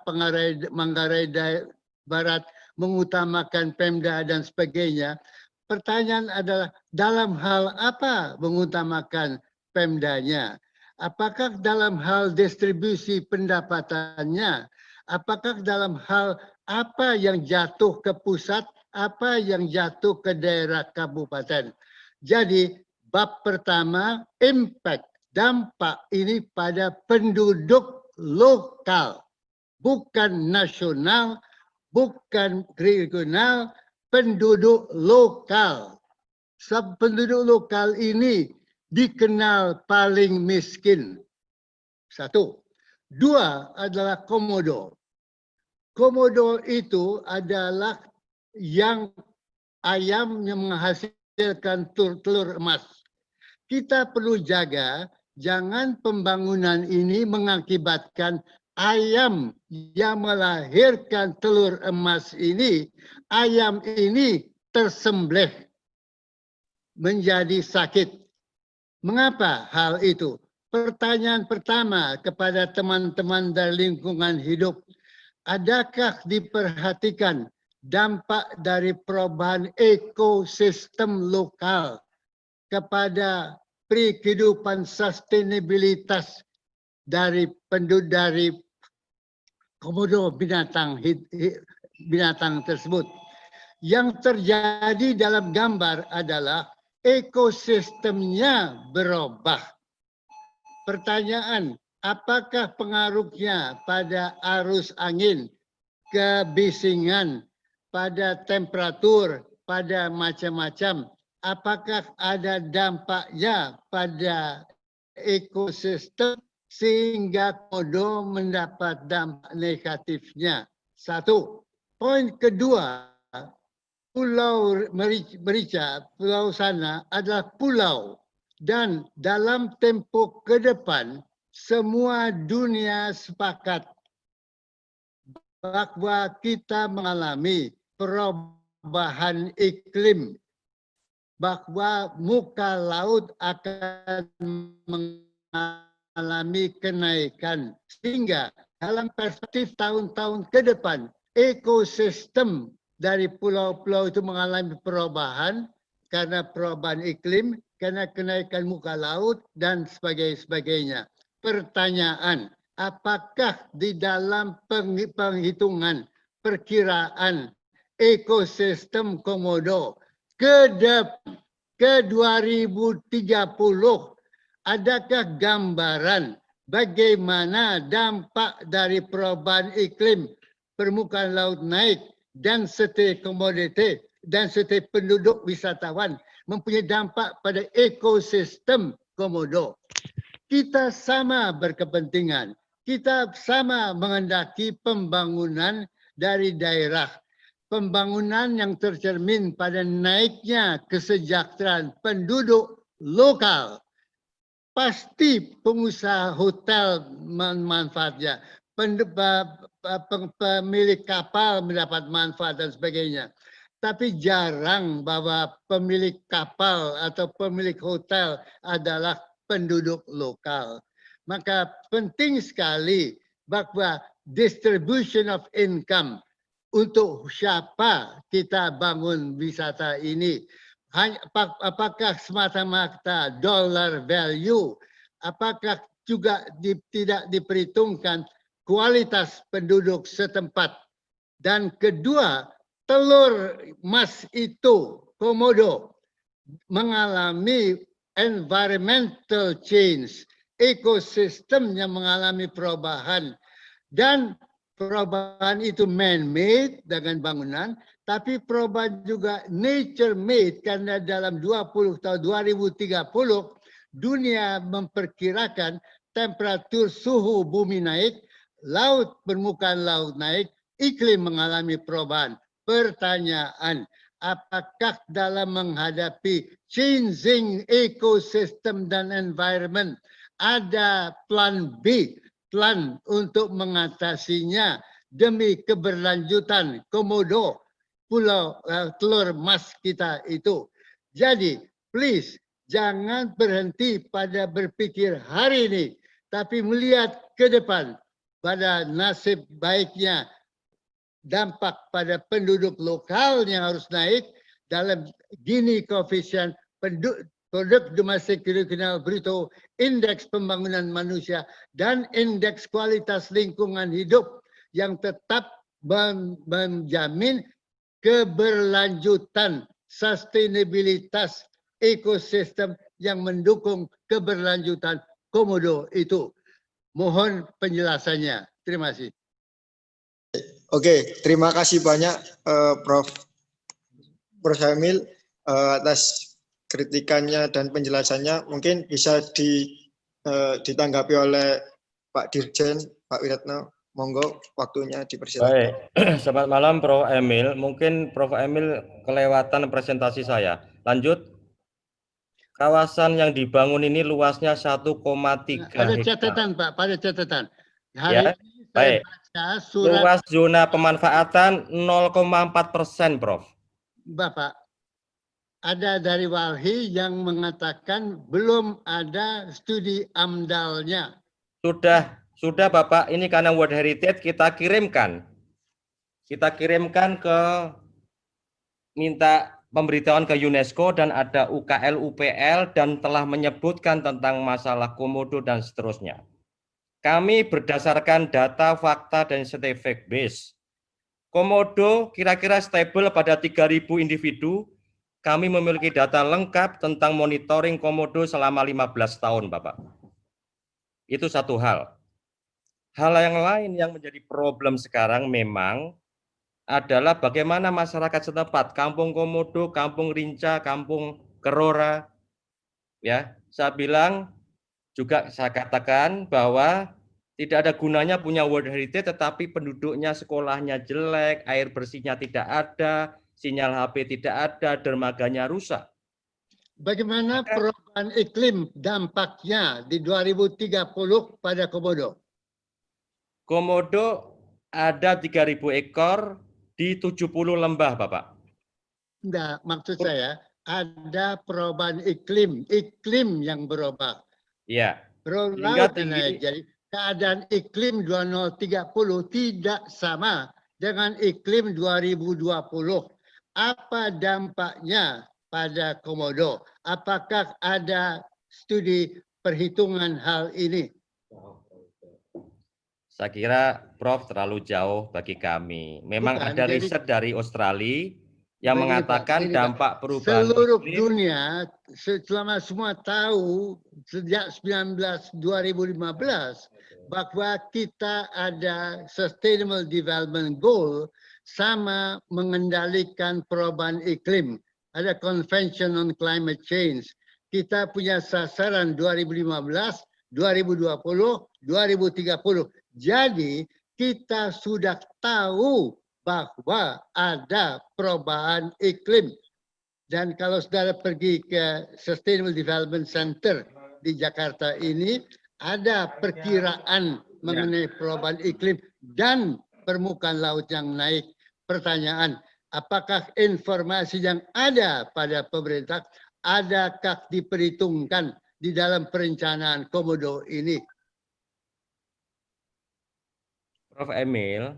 Manggarai Barat mengutamakan Pemda dan sebagainya, pertanyaan adalah dalam hal apa mengutamakan Pemdanya? Apakah dalam hal distribusi pendapatannya, apakah dalam hal apa yang jatuh ke pusat, apa yang jatuh ke daerah kabupaten. Jadi bab pertama, impact, dampak ini pada penduduk lokal, bukan nasional, bukan regional, penduduk lokal. Sebab penduduk lokal ini dikenal paling miskin. Satu. Dua adalah komodo. Komodo itu adalah yang ayam yang menghasilkan telur emas. Kita perlu jaga jangan pembangunan ini mengakibatkan ayam yang melahirkan telur emas ini, ayam ini tersembelih menjadi sakit. Mengapa hal itu? Pertanyaan pertama kepada teman-teman dari lingkungan hidup, adakah diperhatikan dampak dari perubahan ekosistem lokal kepada kehidupan sustainabilitas dari penduduk dari komodo binatang tersebut. Yang terjadi dalam gambar adalah ekosistemnya berubah. Pertanyaan, apakah pengaruhnya pada arus angin, kebisingan, pada temperatur, pada macam-macam? Apakah ada dampaknya pada ekosistem sehingga komodo mendapat dampak negatifnya? Satu. Poin kedua, Pulau Merica, pulau sana adalah pulau dan dalam tempoh ke depan semua dunia sepakat bahwa kita mengalami perubahan iklim, bahwa muka laut akan mengalami kenaikan sehingga dalam perspektif tahun-tahun ke depan ekosistem dari pulau-pulau itu mengalami perubahan karena perubahan iklim, karena kenaikan muka laut dan sebagainya. Pertanyaan, apakah di dalam penghitungan perkiraan ekosistem komodo ke 2030 adakah gambaran bagaimana dampak dari perubahan iklim, permukaan laut naik dan setiap komoditi dan setiap penduduk wisatawan mempunyai dampak pada ekosistem komodo. Kita sama berkepentingan, kita sama menghendaki pembangunan dari daerah. Pembangunan yang tercermin pada naiknya kesejahteraan penduduk lokal. Pasti pengusaha hotel manfaatnya, pemilik kapal mendapat manfaat dan sebagainya. Tapi jarang bahwa pemilik kapal atau pemilik hotel adalah penduduk lokal. Maka penting sekali bahwa distribution of income untuk siapa kita bangun wisata ini. Apakah semata-mata dollar value, apakah juga tidak diperhitungkan kualitas penduduk setempat. Dan kedua, telur emas itu, komodo, mengalami environmental change, ekosistem yang mengalami perubahan. Dan perubahan itu man-made dengan bangunan, tapi perubahan juga nature-made karena dalam 20 tahun 2030 dunia memperkirakan temperatur suhu bumi naik, laut permukaan laut naik, iklim mengalami perubahan. Pertanyaan, apakah dalam menghadapi changing ekosistem dan environment ada plan B, plan untuk mengatasinya demi keberlanjutan komodo pulau telur emas kita itu. Jadi, please jangan berhenti pada berpikir hari ini, tapi melihat ke depan pada nasib baiknya dampak pada penduduk lokal yang harus naik dalam Gini koefisien produk domestik regional bruto, indeks pembangunan manusia, dan indeks kualitas lingkungan hidup yang tetap menjamin keberlanjutan sustainabilitas ekosistem yang mendukung keberlanjutan Komodo itu. Mohon penjelasannya. Terima kasih. Oke, terima kasih banyak Prof. Emil atas kritikannya dan penjelasannya. Mungkin bisa ditanggapi oleh Pak Dirjen, Pak Wiratno. Monggo, waktunya dipersilakan. Baik, selamat malam Prof. Emil. Mungkin Prof. Emil kelewatan presentasi saya. Lanjut. Kawasan yang dibangun ini luasnya 1,3 Ada hektar. catatan Pak, pada catatan. Hari Ya, ini saya baik. baca surat Luas zona pemanfaatan 0,4%, Prof. Bapak. Ada dari Walhi yang mengatakan belum ada studi AMDAL-nya. Sudah Bapak, ini karena World Heritage kita kirimkan. Kita kirimkan ke minta pemberitahuan ke UNESCO dan ada UKL, UPL dan telah menyebutkan tentang masalah komodo dan seterusnya. Kami berdasarkan data, fakta, dan scientific base. Komodo kira-kira stable pada 3.000 individu. Kami memiliki data lengkap tentang monitoring komodo selama 15 tahun, Bapak. Itu satu hal. Hal yang lain yang menjadi problem sekarang memang adalah bagaimana masyarakat setempat, Kampung Komodo, Kampung Rinca, Kampung Kerora, ya, saya bilang juga saya katakan bahwa tidak ada gunanya punya World Heritage tetapi penduduknya sekolahnya jelek, air bersihnya tidak ada, sinyal HP tidak ada, dermaganya rusak. Bagaimana perubahan iklim dampaknya di 2030 pada Komodo? Komodo ada 3.000 ekor di 70 lembah, Bapak. Enggak, maksud saya ada perubahan iklim yang berubah. Iya. Laut dan air. Jadi keadaan iklim 2030 tidak sama dengan iklim 2020. Apa dampaknya pada Komodo? Apakah ada studi perhitungan hal ini? Saya kira Prof terlalu jauh bagi kami. Memang Bukan, ada jadi, riset dari Australia yang begini, mengatakan Pak, dampak perubahan seluruh iklim. dunia selama semua tahu sejak 2015 bahwa kita ada Sustainable Development Goal sama mengendalikan perubahan iklim. Ada Convention on Climate Change. Kita punya sasaran 2015, 2020, 2030. Jadi kita sudah tahu bahwa ada perubahan iklim. Dan kalau saudara pergi ke Sustainable Development Center di Jakarta ini, ada perkiraan mengenai perubahan iklim dan permukaan laut yang naik. Pertanyaan, apakah informasi yang ada pada pemerintah adakah diperhitungkan di dalam perencanaan Komodo ini? Prof Emil,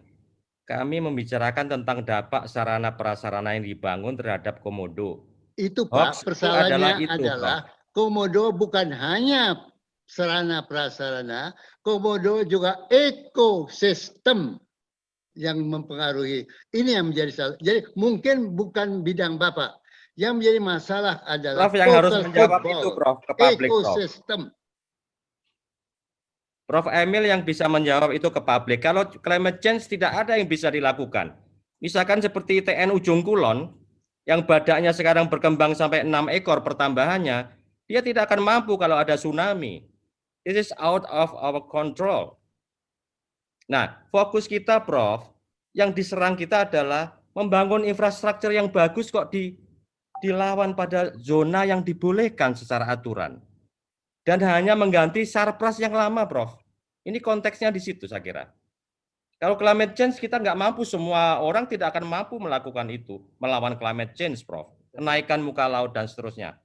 kami membicarakan tentang dampak sarana prasarana yang dibangun terhadap Komodo. Itu Pak, persoalannya adalah Komodo bukan hanya sarana prasarana, Komodo juga ekosistem yang mempengaruhi. Ini yang menjadi salah. Jadi mungkin bukan bidang Bapak. Yang menjadi masalah adalah Prof yang harus menjawab itu, Prof, ke publik, ekosistem. Prof Emil yang bisa menjawab itu ke publik. Kalau climate change tidak ada yang bisa dilakukan. Misalkan seperti TN Ujung Kulon, yang badaknya sekarang berkembang sampai 6 ekor pertambahannya, dia tidak akan mampu kalau ada tsunami. This is out of our control. Nah, fokus kita, Prof, yang diserang kita adalah membangun infrastruktur yang bagus kok dilawan pada zona yang dibolehkan secara aturan. Dan hanya mengganti Sarpras yang lama, Prof. Ini konteksnya di situ, saya kira. Kalau climate change, kita nggak mampu, semua orang tidak akan mampu melakukan itu, melawan climate change, Prof. Kenaikan muka laut dan seterusnya.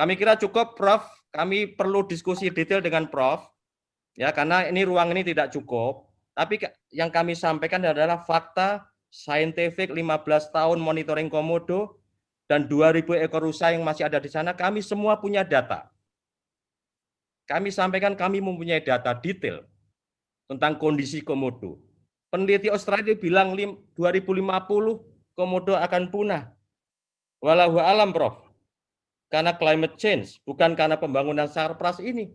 Kami kira cukup, Prof. Kami perlu diskusi detail dengan Prof. Ya, karena ini ruang ini tidak cukup. Tapi yang kami sampaikan adalah fakta, scientific 15 tahun monitoring Komodo, dan 2.000 ekor rusa yang masih ada di sana, kami semua punya data. Kami sampaikan kami mempunyai data detail tentang kondisi komodo. Peneliti Australia bilang 2050 komodo akan punah. Walau alam, Prof. Karena climate change, bukan karena pembangunan sarpras ini.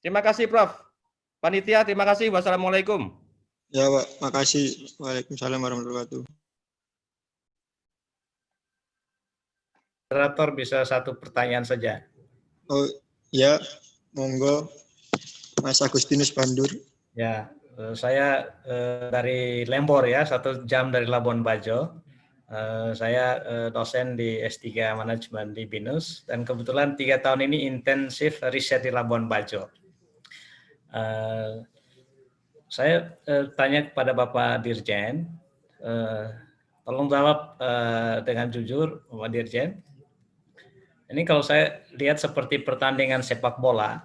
Terima kasih, Prof. Panitia, terima kasih. Wassalamualaikum. Ya, Pak. Makasih. Waalaikumsalam warahmatullahi wabarakatuh. Moderator bisa satu pertanyaan saja. Oh, ya. Monggo. Mas Agustinus Bandur. Ya, saya dari Lembor ya, 1 jam dari Labuan Bajo. Saya dosen di S3 Manajemen di BINUS dan kebetulan 3 tahun ini intensif riset di Labuan Bajo. Saya tanya kepada Bapak Dirjen, tolong jawab dengan jujur, Bapak Dirjen. Ini kalau saya lihat seperti pertandingan sepak bola,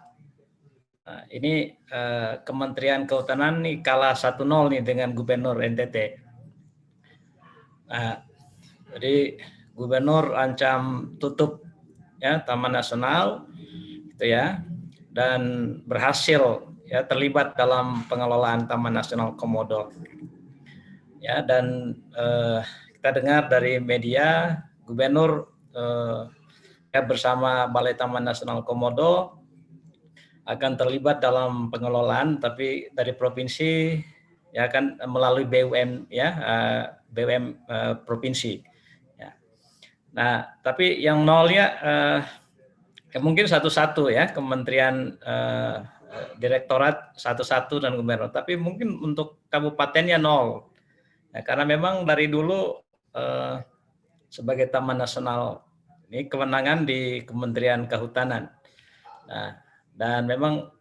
ini Kementerian Kehutanan nih kalah 1-0 nih dengan Gubernur NTT. Nah, jadi Gubernur ancam tutup ya Taman Nasional, gitu ya, dan berhasil ya terlibat dalam pengelolaan Taman Nasional Komodo. Ya, dan kita dengar dari media Gubernur ya bersama Balai Taman Nasional Komodo akan terlibat dalam pengelolaan, tapi dari provinsi ya kan melalui BUM ya, BUM provinsi. Ya. Nah, tapi yang nolnya ya mungkin satu-satu ya, kementerian direktorat satu-satu dan gubernur, tapi mungkin untuk kabupatennya 0. Ya, karena memang dari dulu sebagai Taman Nasional ini kewenangan di Kementerian Kehutanan. Nah, dan memang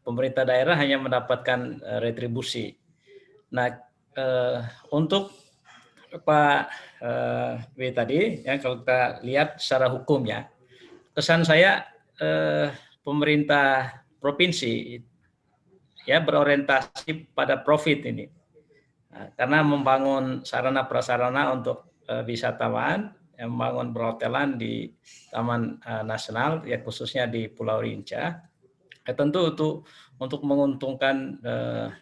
pemerintah daerah hanya mendapatkan retribusi. Nah, untuk Pak W tadi, ya kalau kita lihat secara hukumnya, kesan saya pemerintah provinsi ya berorientasi pada profit ini, nah, karena membangun sarana prasarana untuk wisatawan, yang membangun perhotelan di Taman Nasional, ya khususnya di Pulau Rinca, ya tentu untuk menguntungkan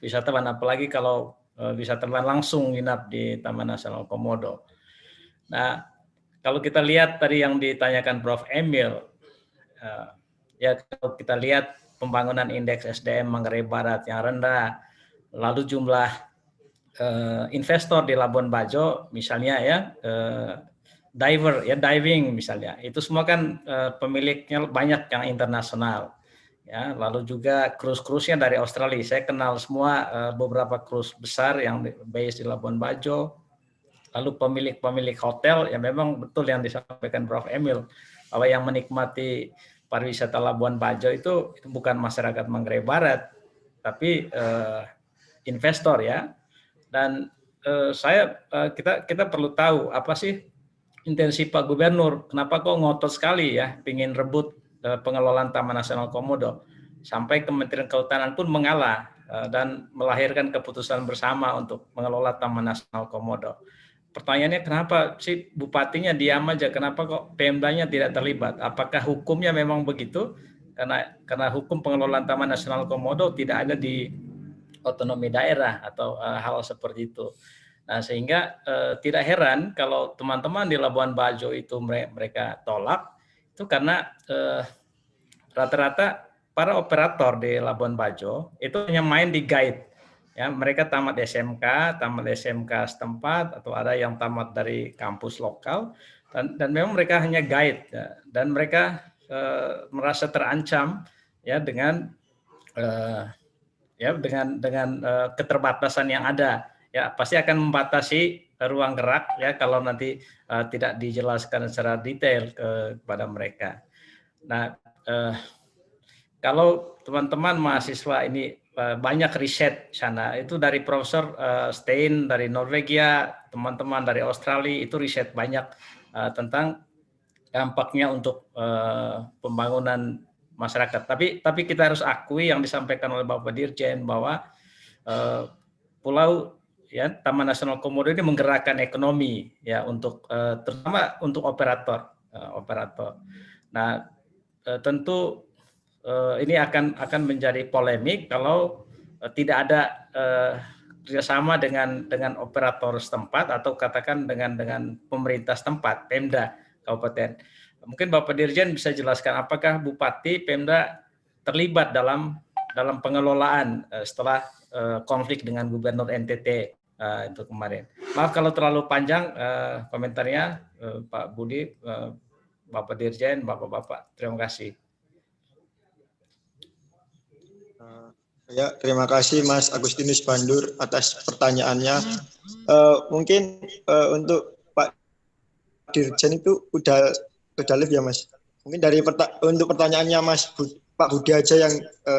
wisatawan, apalagi kalau wisatawan langsung nginap di Taman Nasional Komodo. Nah, kalau kita lihat tadi yang ditanyakan Prof. Emil, ya kalau kita lihat pembangunan indeks SDM Manggarai Barat yang rendah, lalu jumlah investor di Labuan Bajo, misalnya ya, diving misalnya, itu semua kan pemiliknya banyak yang internasional, ya. Lalu juga cruise-nya dari Australia, saya kenal semua beberapa cruise besar yang base di Labuan Bajo. Lalu pemilik hotel, ya memang betul yang disampaikan Prof. Emil, bahwa yang menikmati pariwisata Labuan Bajo itu bukan masyarakat Manggarai Barat, tapi investor ya. Dan kita perlu tahu apa sih intensi Pak Gubernur, kenapa kok ngotot sekali ya ingin rebut pengelolaan Taman Nasional Komodo, sampai Kementerian Kehutanan pun mengalah dan melahirkan keputusan bersama untuk mengelola Taman Nasional Komodo. Pertanyaannya, kenapa sih bupatinya diam aja, kenapa kok Pemdanya tidak terlibat? Apakah hukumnya memang begitu? Karena hukum pengelolaan Taman Nasional Komodo tidak ada di otonomi daerah atau hal seperti itu. Nah, sehingga tidak heran kalau teman-teman di Labuan Bajo itu mereka tolak, itu karena rata-rata para operator di Labuan Bajo itu hanya main di guide. Ya, mereka tamat SMK setempat, atau ada yang tamat dari kampus lokal, dan memang mereka hanya guide, ya, dan mereka merasa terancam ya dengan keterbatasan yang ada. Ya, pasti akan membatasi ruang gerak ya kalau nanti tidak dijelaskan secara detail kepada mereka. Nah, kalau teman-teman mahasiswa ini banyak riset sana, itu dari Profesor Stein dari Norwegia, teman-teman dari Australia itu riset banyak tentang dampaknya untuk pembangunan masyarakat. Tapi kita harus akui yang disampaikan oleh Bapak Dirjen bahwa pulau ya Taman Nasional Komodo ini menggerakkan ekonomi ya untuk terutama untuk operator. Nah, tentu ini akan menjadi polemik kalau tidak ada kerjasama dengan operator setempat atau katakan dengan pemerintah setempat, Pemda Kabupaten. Mungkin Bapak Dirjen bisa jelaskan apakah Bupati, Pemda terlibat dalam pengelolaan setelah konflik dengan Gubernur NTT itu kemarin. Maaf kalau terlalu panjang komentarnya, Pak Budi, Bapak Dirjen, Bapak-bapak. Terima kasih. Ya, terima kasih Mas Agustinus Bandur atas pertanyaannya. Mungkin untuk Pak Dirjen itu udah live ya Mas. Mungkin dari untuk pertanyaannya Pak Budi aja yang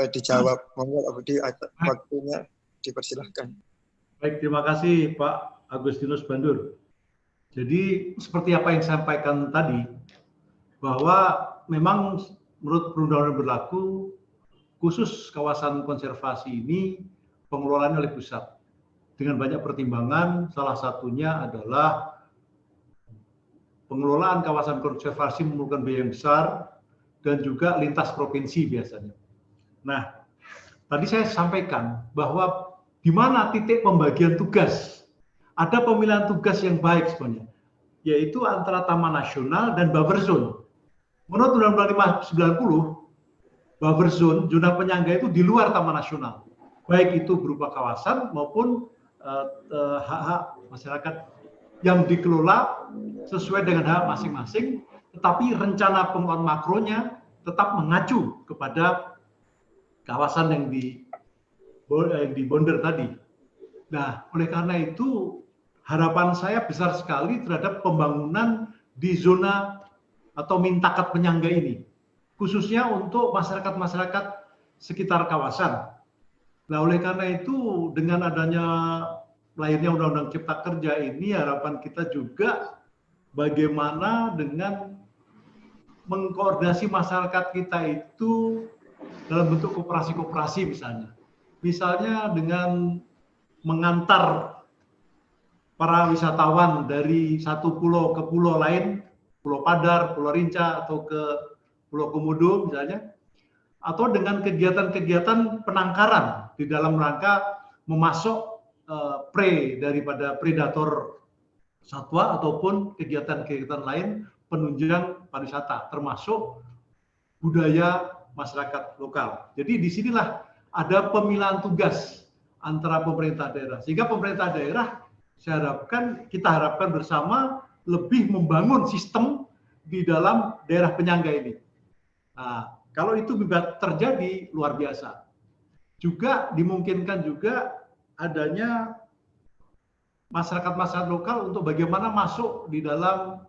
dijawab. Monggo Pak Budi, waktunya dipersilahkan. Baik, terima kasih Pak Agustinus Bandur. Jadi seperti apa yang saya sampaikan tadi, bahwa memang menurut perundang-undangan berlaku, khusus kawasan konservasi ini pengelolaannya oleh pusat dengan banyak pertimbangan. Salah satunya adalah pengelolaan kawasan konservasi memerlukan biaya yang besar dan juga lintas provinsi biasanya. Nah, tadi saya sampaikan bahwa di mana titik pembagian tugas, ada pemilihan tugas yang baik sebenarnya, yaitu antara Taman Nasional dan buffer zone. Menurut Undang-Undang 590, buffer zone, zona penyangga itu di luar Taman Nasional, baik itu berupa kawasan maupun hak-hak masyarakat yang dikelola sesuai dengan hak masing-masing, tetapi rencana pengelolaan makronya tetap mengacu kepada kawasan yang di border tadi. Nah, oleh karena itu harapan saya besar sekali terhadap pembangunan di zona atau mintakat penyangga ini, khususnya untuk masyarakat-masyarakat sekitar kawasan. Nah, oleh karena itu dengan adanya lahirnya Undang-Undang Cipta Kerja ini, harapan kita juga bagaimana dengan mengkoordinasi masyarakat kita itu dalam bentuk koperasi-koperasi misalnya. Misalnya dengan mengantar para wisatawan dari satu pulau ke pulau lain, Pulau Padar, Pulau Rinca, atau ke Pulau Komodo misalnya, atau dengan kegiatan-kegiatan penangkaran di dalam rangka memasok prey daripada predator satwa ataupun kegiatan-kegiatan lain penunjang pariwisata, termasuk budaya masyarakat lokal. Jadi disinilah ada pemilahan tugas antara pemerintah daerah, sehingga pemerintah daerah kita harapkan bersama lebih membangun sistem di dalam daerah penyangga ini. Nah, kalau itu bisa terjadi luar biasa. Juga dimungkinkan juga adanya masyarakat-masyarakat lokal untuk bagaimana masuk di dalam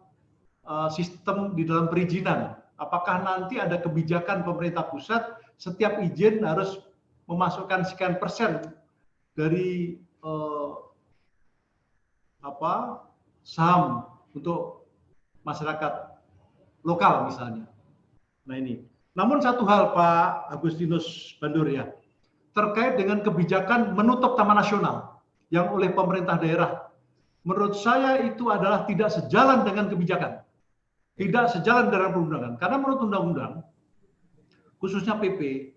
sistem, di dalam perizinan. Apakah nanti ada kebijakan pemerintah pusat setiap izin harus memasukkan sekian persen dari saham untuk masyarakat lokal misalnya. Nah ini. Namun satu hal Pak Agustinus Bandur ya, terkait dengan kebijakan menutup Taman Nasional yang oleh pemerintah daerah, menurut saya itu adalah tidak sejalan dengan kebijakan, tidak sejalan dengan perundangan. Karena menurut undang-undang, khususnya PP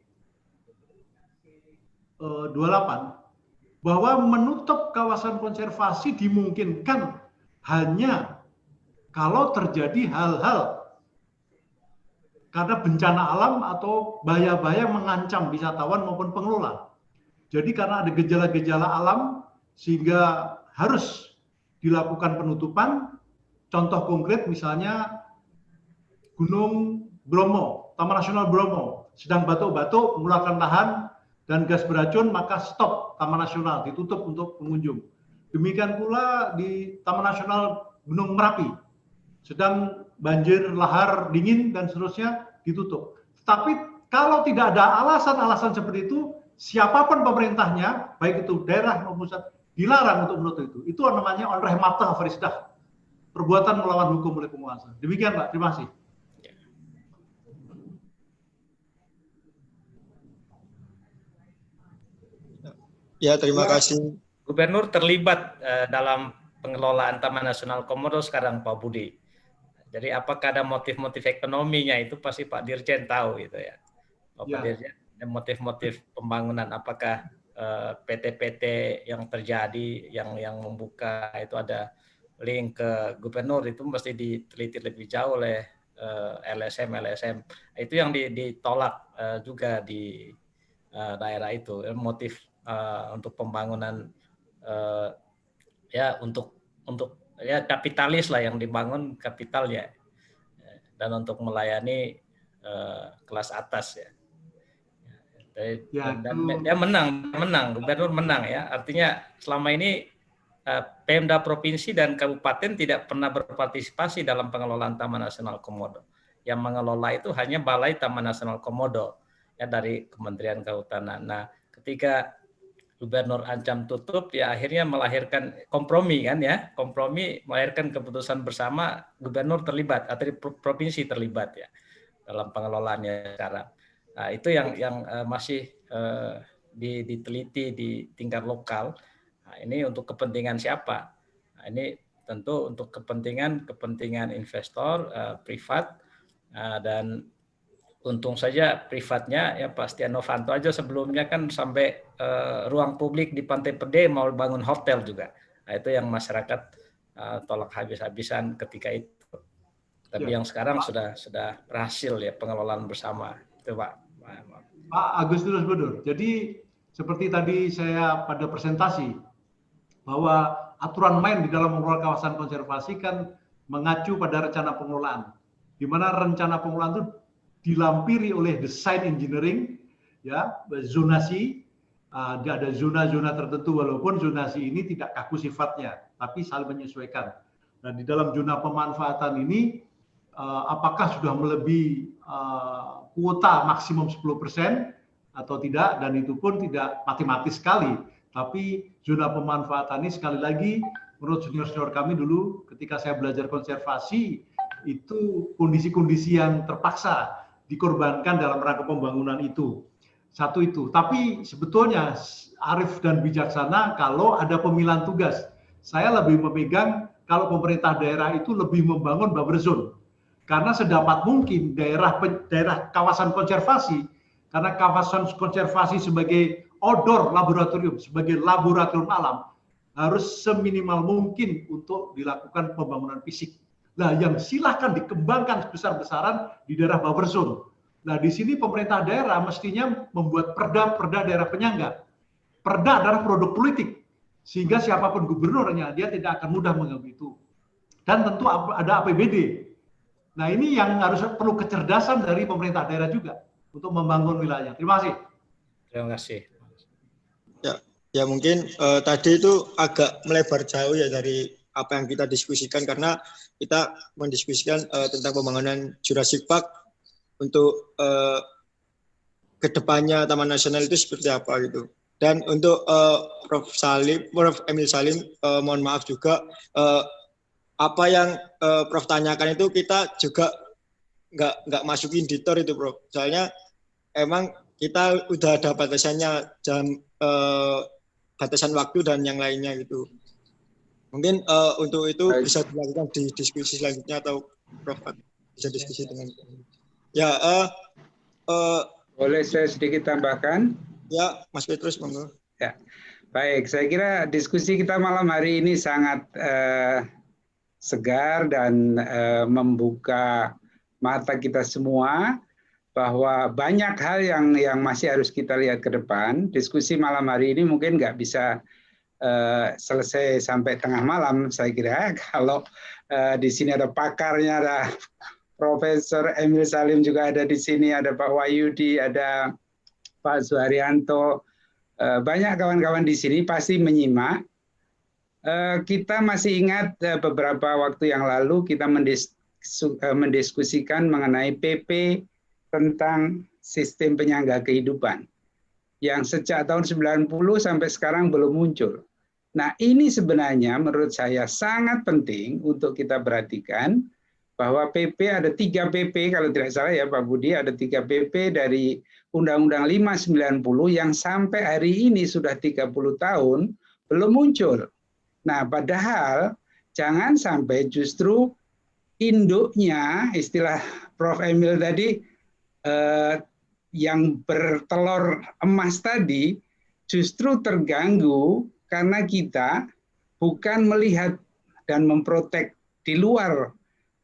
28, bahwa menutup kawasan konservasi dimungkinkan hanya kalau terjadi hal-hal karena bencana alam atau bahaya-bahaya mengancam wisatawan maupun pengelola. Jadi karena ada gejala-gejala alam sehingga harus dilakukan penutupan. Contoh konkret misalnya Gunung Bromo, Taman Nasional Bromo sedang batuk-batuk mengeluarkan lahan dan gas beracun, maka stop Taman Nasional, ditutup untuk pengunjung. Demikian pula di Taman Nasional Gunung Merapi sedang banjir lahar dingin dan seterusnya, ditutup. Tapi kalau tidak ada alasan-alasan seperti itu, siapapun pemerintahnya, baik itu daerah maupun pusat, dilarang untuk menutup itu. Itu namanya onreh mata farisdah, perbuatan melawan hukum oleh penguasa. Demikian Pak, terima kasih. Ya, terima kasih Gubernur terlibat dalam pengelolaan Taman Nasional Komodo sekarang, Pak Budi. Jadi apakah ada motif-motif ekonominya itu pasti Pak Dirjen tahu gitu ya. Pak Dirjen, ada motif-motif pembangunan, apakah PT-PT yang terjadi yang membuka itu ada link ke gubernur, itu mesti diteliti lebih jauh oleh LSM. Itu yang ditolak juga di daerah itu, motif untuk pembangunan ya untuk ya kapitalis lah, yang dibangun kapitalnya, dan untuk melayani kelas atas ya. Dan dia menang, gubernur menang ya. Artinya selama ini Pemda provinsi dan kabupaten tidak pernah berpartisipasi dalam pengelolaan Taman Nasional Komodo. Yang mengelola itu hanya Balai Taman Nasional Komodo ya, dari Kementerian Kehutanan. Nah, ketika gubernur ancam tutup, ya akhirnya melahirkan kompromi kan ya, kompromi melahirkan keputusan bersama, gubernur terlibat atau provinsi terlibat ya dalam pengelolaannya sekarang. Nah, itu yang masih diteliti di tingkat lokal. Nah, ini untuk kepentingan siapa? Nah, ini tentu untuk kepentingan investor privat, dan untung saja privatnya ya Pak Setia Novanto aja sebelumnya kan sampai ruang publik di Pantai Pede mau bangun hotel juga. Nah, itu yang masyarakat tolak habis-habisan ketika itu. Tapi yang sekarang sudah berhasil ya pengelolaan bersama. Itu Pak Agustinus Bedur. Jadi seperti tadi saya pada presentasi bahwa aturan main di dalam mengelola kawasan konservasi kan mengacu pada rencana pengelolaan, di mana rencana pengelolaan itu dilampiri oleh design engineering, ya, zonasi, ada zona-zona tertentu walaupun zonasi ini tidak kaku sifatnya, tapi saling menyesuaikan. Nah, di dalam zona pemanfaatan ini, apakah sudah melebihi kuota maksimum 10% atau tidak, dan itu pun tidak matematis sekali. Tapi zona pemanfaatan ini sekali lagi menurut senior-senior kami dulu ketika saya belajar konservasi itu kondisi-kondisi yang terpaksa dikorbankan dalam rangka pembangunan itu. Satu itu. Tapi sebetulnya arif dan bijaksana kalau ada pemilihan tugas. Saya lebih memegang kalau pemerintah daerah itu lebih membangun buffer zone. Karena sedapat mungkin daerah kawasan konservasi, karena kawasan konservasi sebagai outdoor laboratorium, sebagai laboratorium alam, harus seminimal mungkin untuk dilakukan pembangunan fisik. Nah, yang silahkan dikembangkan sebesar-besaran di daerah buffer zone. Nah, di sini pemerintah daerah mestinya membuat perda daerah penyangga. Perda adalah produk politik, sehingga siapapun gubernurnya, dia tidak akan mudah mengganggu itu. Dan tentu ada APBD. Nah, ini yang harus perlu kecerdasan dari pemerintah daerah juga untuk membangun wilayah. Terima kasih. Terima kasih. Ya mungkin tadi itu agak melebar jauh ya dari apa yang kita diskusikan, karena kita mendiskusikan tentang pembangunan Jurassic Park untuk kedepannya Taman Nasional itu seperti apa gitu. Dan untuk Prof. Emil Salim, mohon maaf juga apa yang Prof tanyakan itu kita juga nggak masukin editor itu, Prof. Soalnya emang kita udah ada batasannya, batasan waktu dan yang lainnya gitu. Mungkin untuk itu bisa dilakukan di diskusi selanjutnya, atau Prof bisa diskusi dengan. Ya, boleh saya sedikit tambahkan? Ya, Mas Petrus, monggo. Ya, baik. Saya kira diskusi kita malam hari ini sangat segar dan membuka mata kita semua bahwa banyak hal yang masih harus kita lihat ke depan. Diskusi malam hari ini mungkin nggak bisa selesai sampai tengah malam, saya kira. Kalau di sini ada pakarnya, ada Profesor Emil Salim juga ada di sini, ada Pak Wahyudi, ada Pak Suharyanto, banyak kawan-kawan di sini pasti menyimak. Kita masih ingat beberapa waktu yang lalu kita mendiskusikan mengenai PP tentang sistem penyangga kehidupan yang sejak tahun 90 sampai sekarang belum muncul. Nah, ini sebenarnya menurut saya sangat penting untuk kita perhatikan bahwa PP ada 3 PP kalau tidak salah ya Pak Budi, ada 3 PP dari Undang-Undang 590 yang sampai hari ini sudah 30 tahun belum muncul. Nah, padahal jangan sampai justru induknya, istilah Prof. Emil tadi, yang bertelur emas tadi justru terganggu karena kita bukan melihat dan memprotek di luar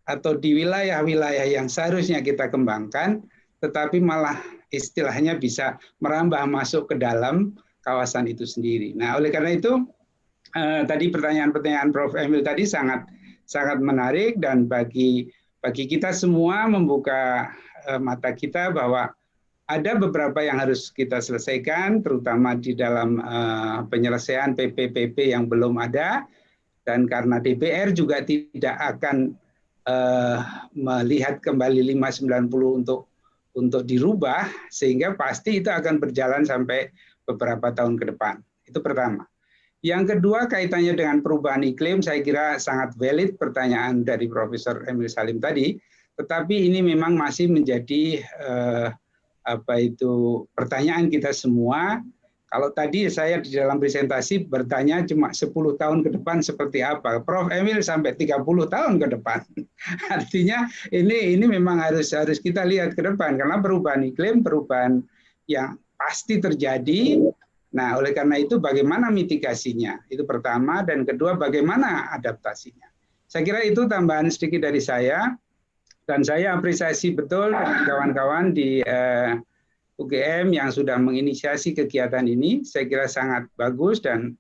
atau di wilayah-wilayah yang seharusnya kita kembangkan, tetapi malah istilahnya bisa merambah masuk ke dalam kawasan itu sendiri. Nah, oleh karena itu tadi pertanyaan-pertanyaan Prof. Emil tadi sangat menarik, dan bagi kita semua membuka mata kita bahwa ada beberapa yang harus kita selesaikan, terutama di dalam penyelesaian PP-PP yang belum ada, dan karena DPR juga tidak akan melihat kembali 590 untuk dirubah, sehingga pasti itu akan berjalan sampai beberapa tahun ke depan. Itu pertama. Yang kedua, kaitannya dengan perubahan iklim, saya kira sangat valid pertanyaan dari Profesor Emil Salim tadi, tetapi ini memang masih menjadi pertanyaan kita semua. Kalau tadi saya di dalam presentasi bertanya cuma 10 tahun ke depan seperti apa, Prof. Emil sampai 30 tahun ke depan. Artinya ini memang harus kita lihat ke depan, karena perubahan iklim, perubahan yang pasti terjadi. Nah, oleh karena itu bagaimana mitigasinya? Itu pertama, dan kedua bagaimana adaptasinya. Saya kira itu tambahan sedikit dari saya, dan saya apresiasi betul kawan-kawan di UGM yang sudah menginisiasi kegiatan ini. Saya kira sangat bagus, dan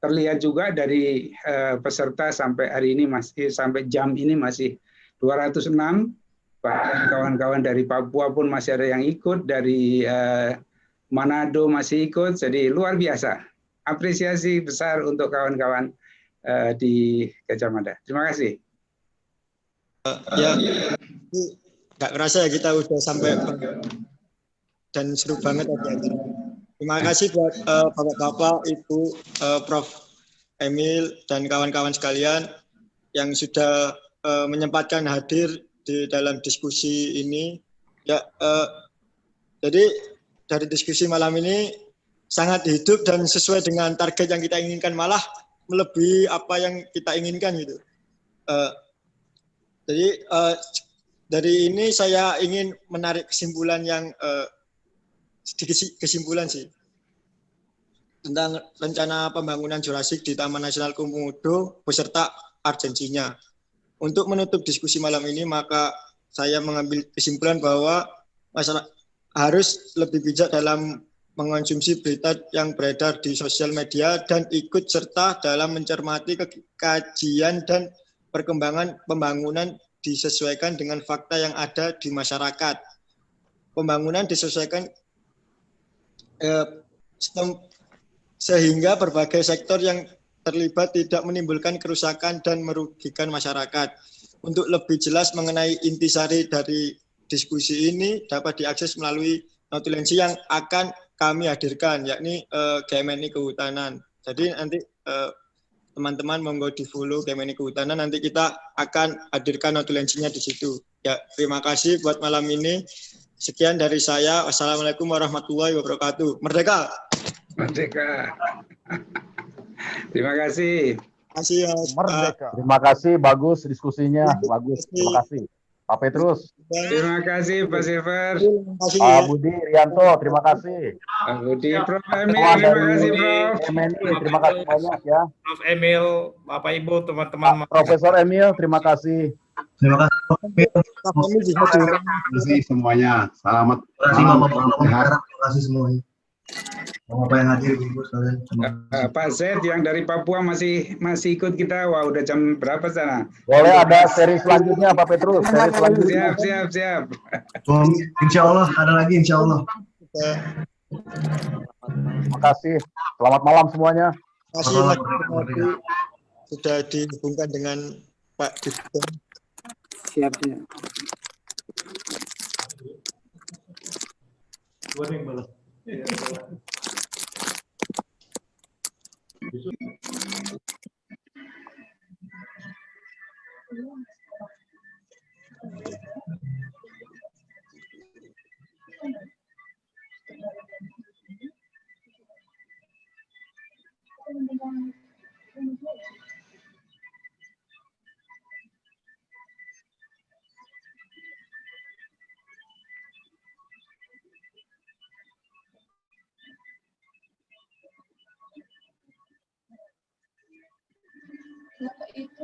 terlihat juga dari peserta sampai hari ini sampai jam ini masih 206. Bahkan kawan-kawan dari Papua pun masih ada yang ikut, dari Manado masih ikut, jadi luar biasa. Apresiasi besar untuk kawan-kawan di Gajah Mada. Terima kasih. Ya, nggak kerasa ya kita udah sampai dan seru banget aja. Terima kasih buat Bapak-Bapak, Ibu, Prof. Emil, dan kawan-kawan sekalian yang sudah menyempatkan hadir di dalam diskusi ini. Ya, jadi dari diskusi malam ini sangat hidup dan sesuai dengan target yang kita inginkan, malah melebihi apa yang kita inginkan gitu. Jadi dari ini saya ingin menarik kesimpulan yang kesimpulan sih tentang rencana pembangunan Jurassic di Taman Nasional Komodo beserta urgensinya. Untuk menutup diskusi malam ini, maka saya mengambil kesimpulan bahwa masyarakat harus lebih bijak dalam mengonsumsi berita yang beredar di sosial media dan ikut serta dalam mencermati kajian dan perkembangan pembangunan disesuaikan dengan fakta yang ada di masyarakat. Pembangunan disesuaikan sehingga berbagai sektor yang terlibat tidak menimbulkan kerusakan dan merugikan masyarakat. Untuk lebih jelas mengenai intisari dari diskusi ini dapat diakses melalui notulensi yang akan kami hadirkan, yakni GMNI Kehutanan. Jadi nanti teman-teman monggo di follow GMNI Kehutanan, nanti kita akan hadirkan notulensinya di situ. Ya, terima kasih buat malam ini. Sekian dari saya. Wassalamualaikum warahmatullahi wabarakatuh. Merdeka! Merdeka! Terima kasih. Merdeka. Terima kasih, bagus diskusinya, bagus. Terima kasih. Pak Petrus. Terima kasih Pak Silver. Pak Budi Rianto, terima kasih. Pak Budi, Prof. Emil, terima kasih Prof. Terima kasih banyak ya. Prof. Emil, Bapak Ibu, teman-teman. Profesor Emil, terima kasih. Terima kasih. Terima kasih semuanya. Selamat. Terima kasih semuanya. Bapak yang hadir, Ibu sekalian. Pak Zed yang dari Papua masih ikut kita. Wah, udah jam berapa sana? Boleh ada seri selanjutnya Pak Petrus. Seri selanjutnya. Siap. Insya Allah ada lagi, insya Allah. Terima kasih. Selamat malam semuanya. Terima kasih sudah dihubungkan dengan Pak Dirjen. Siap. itu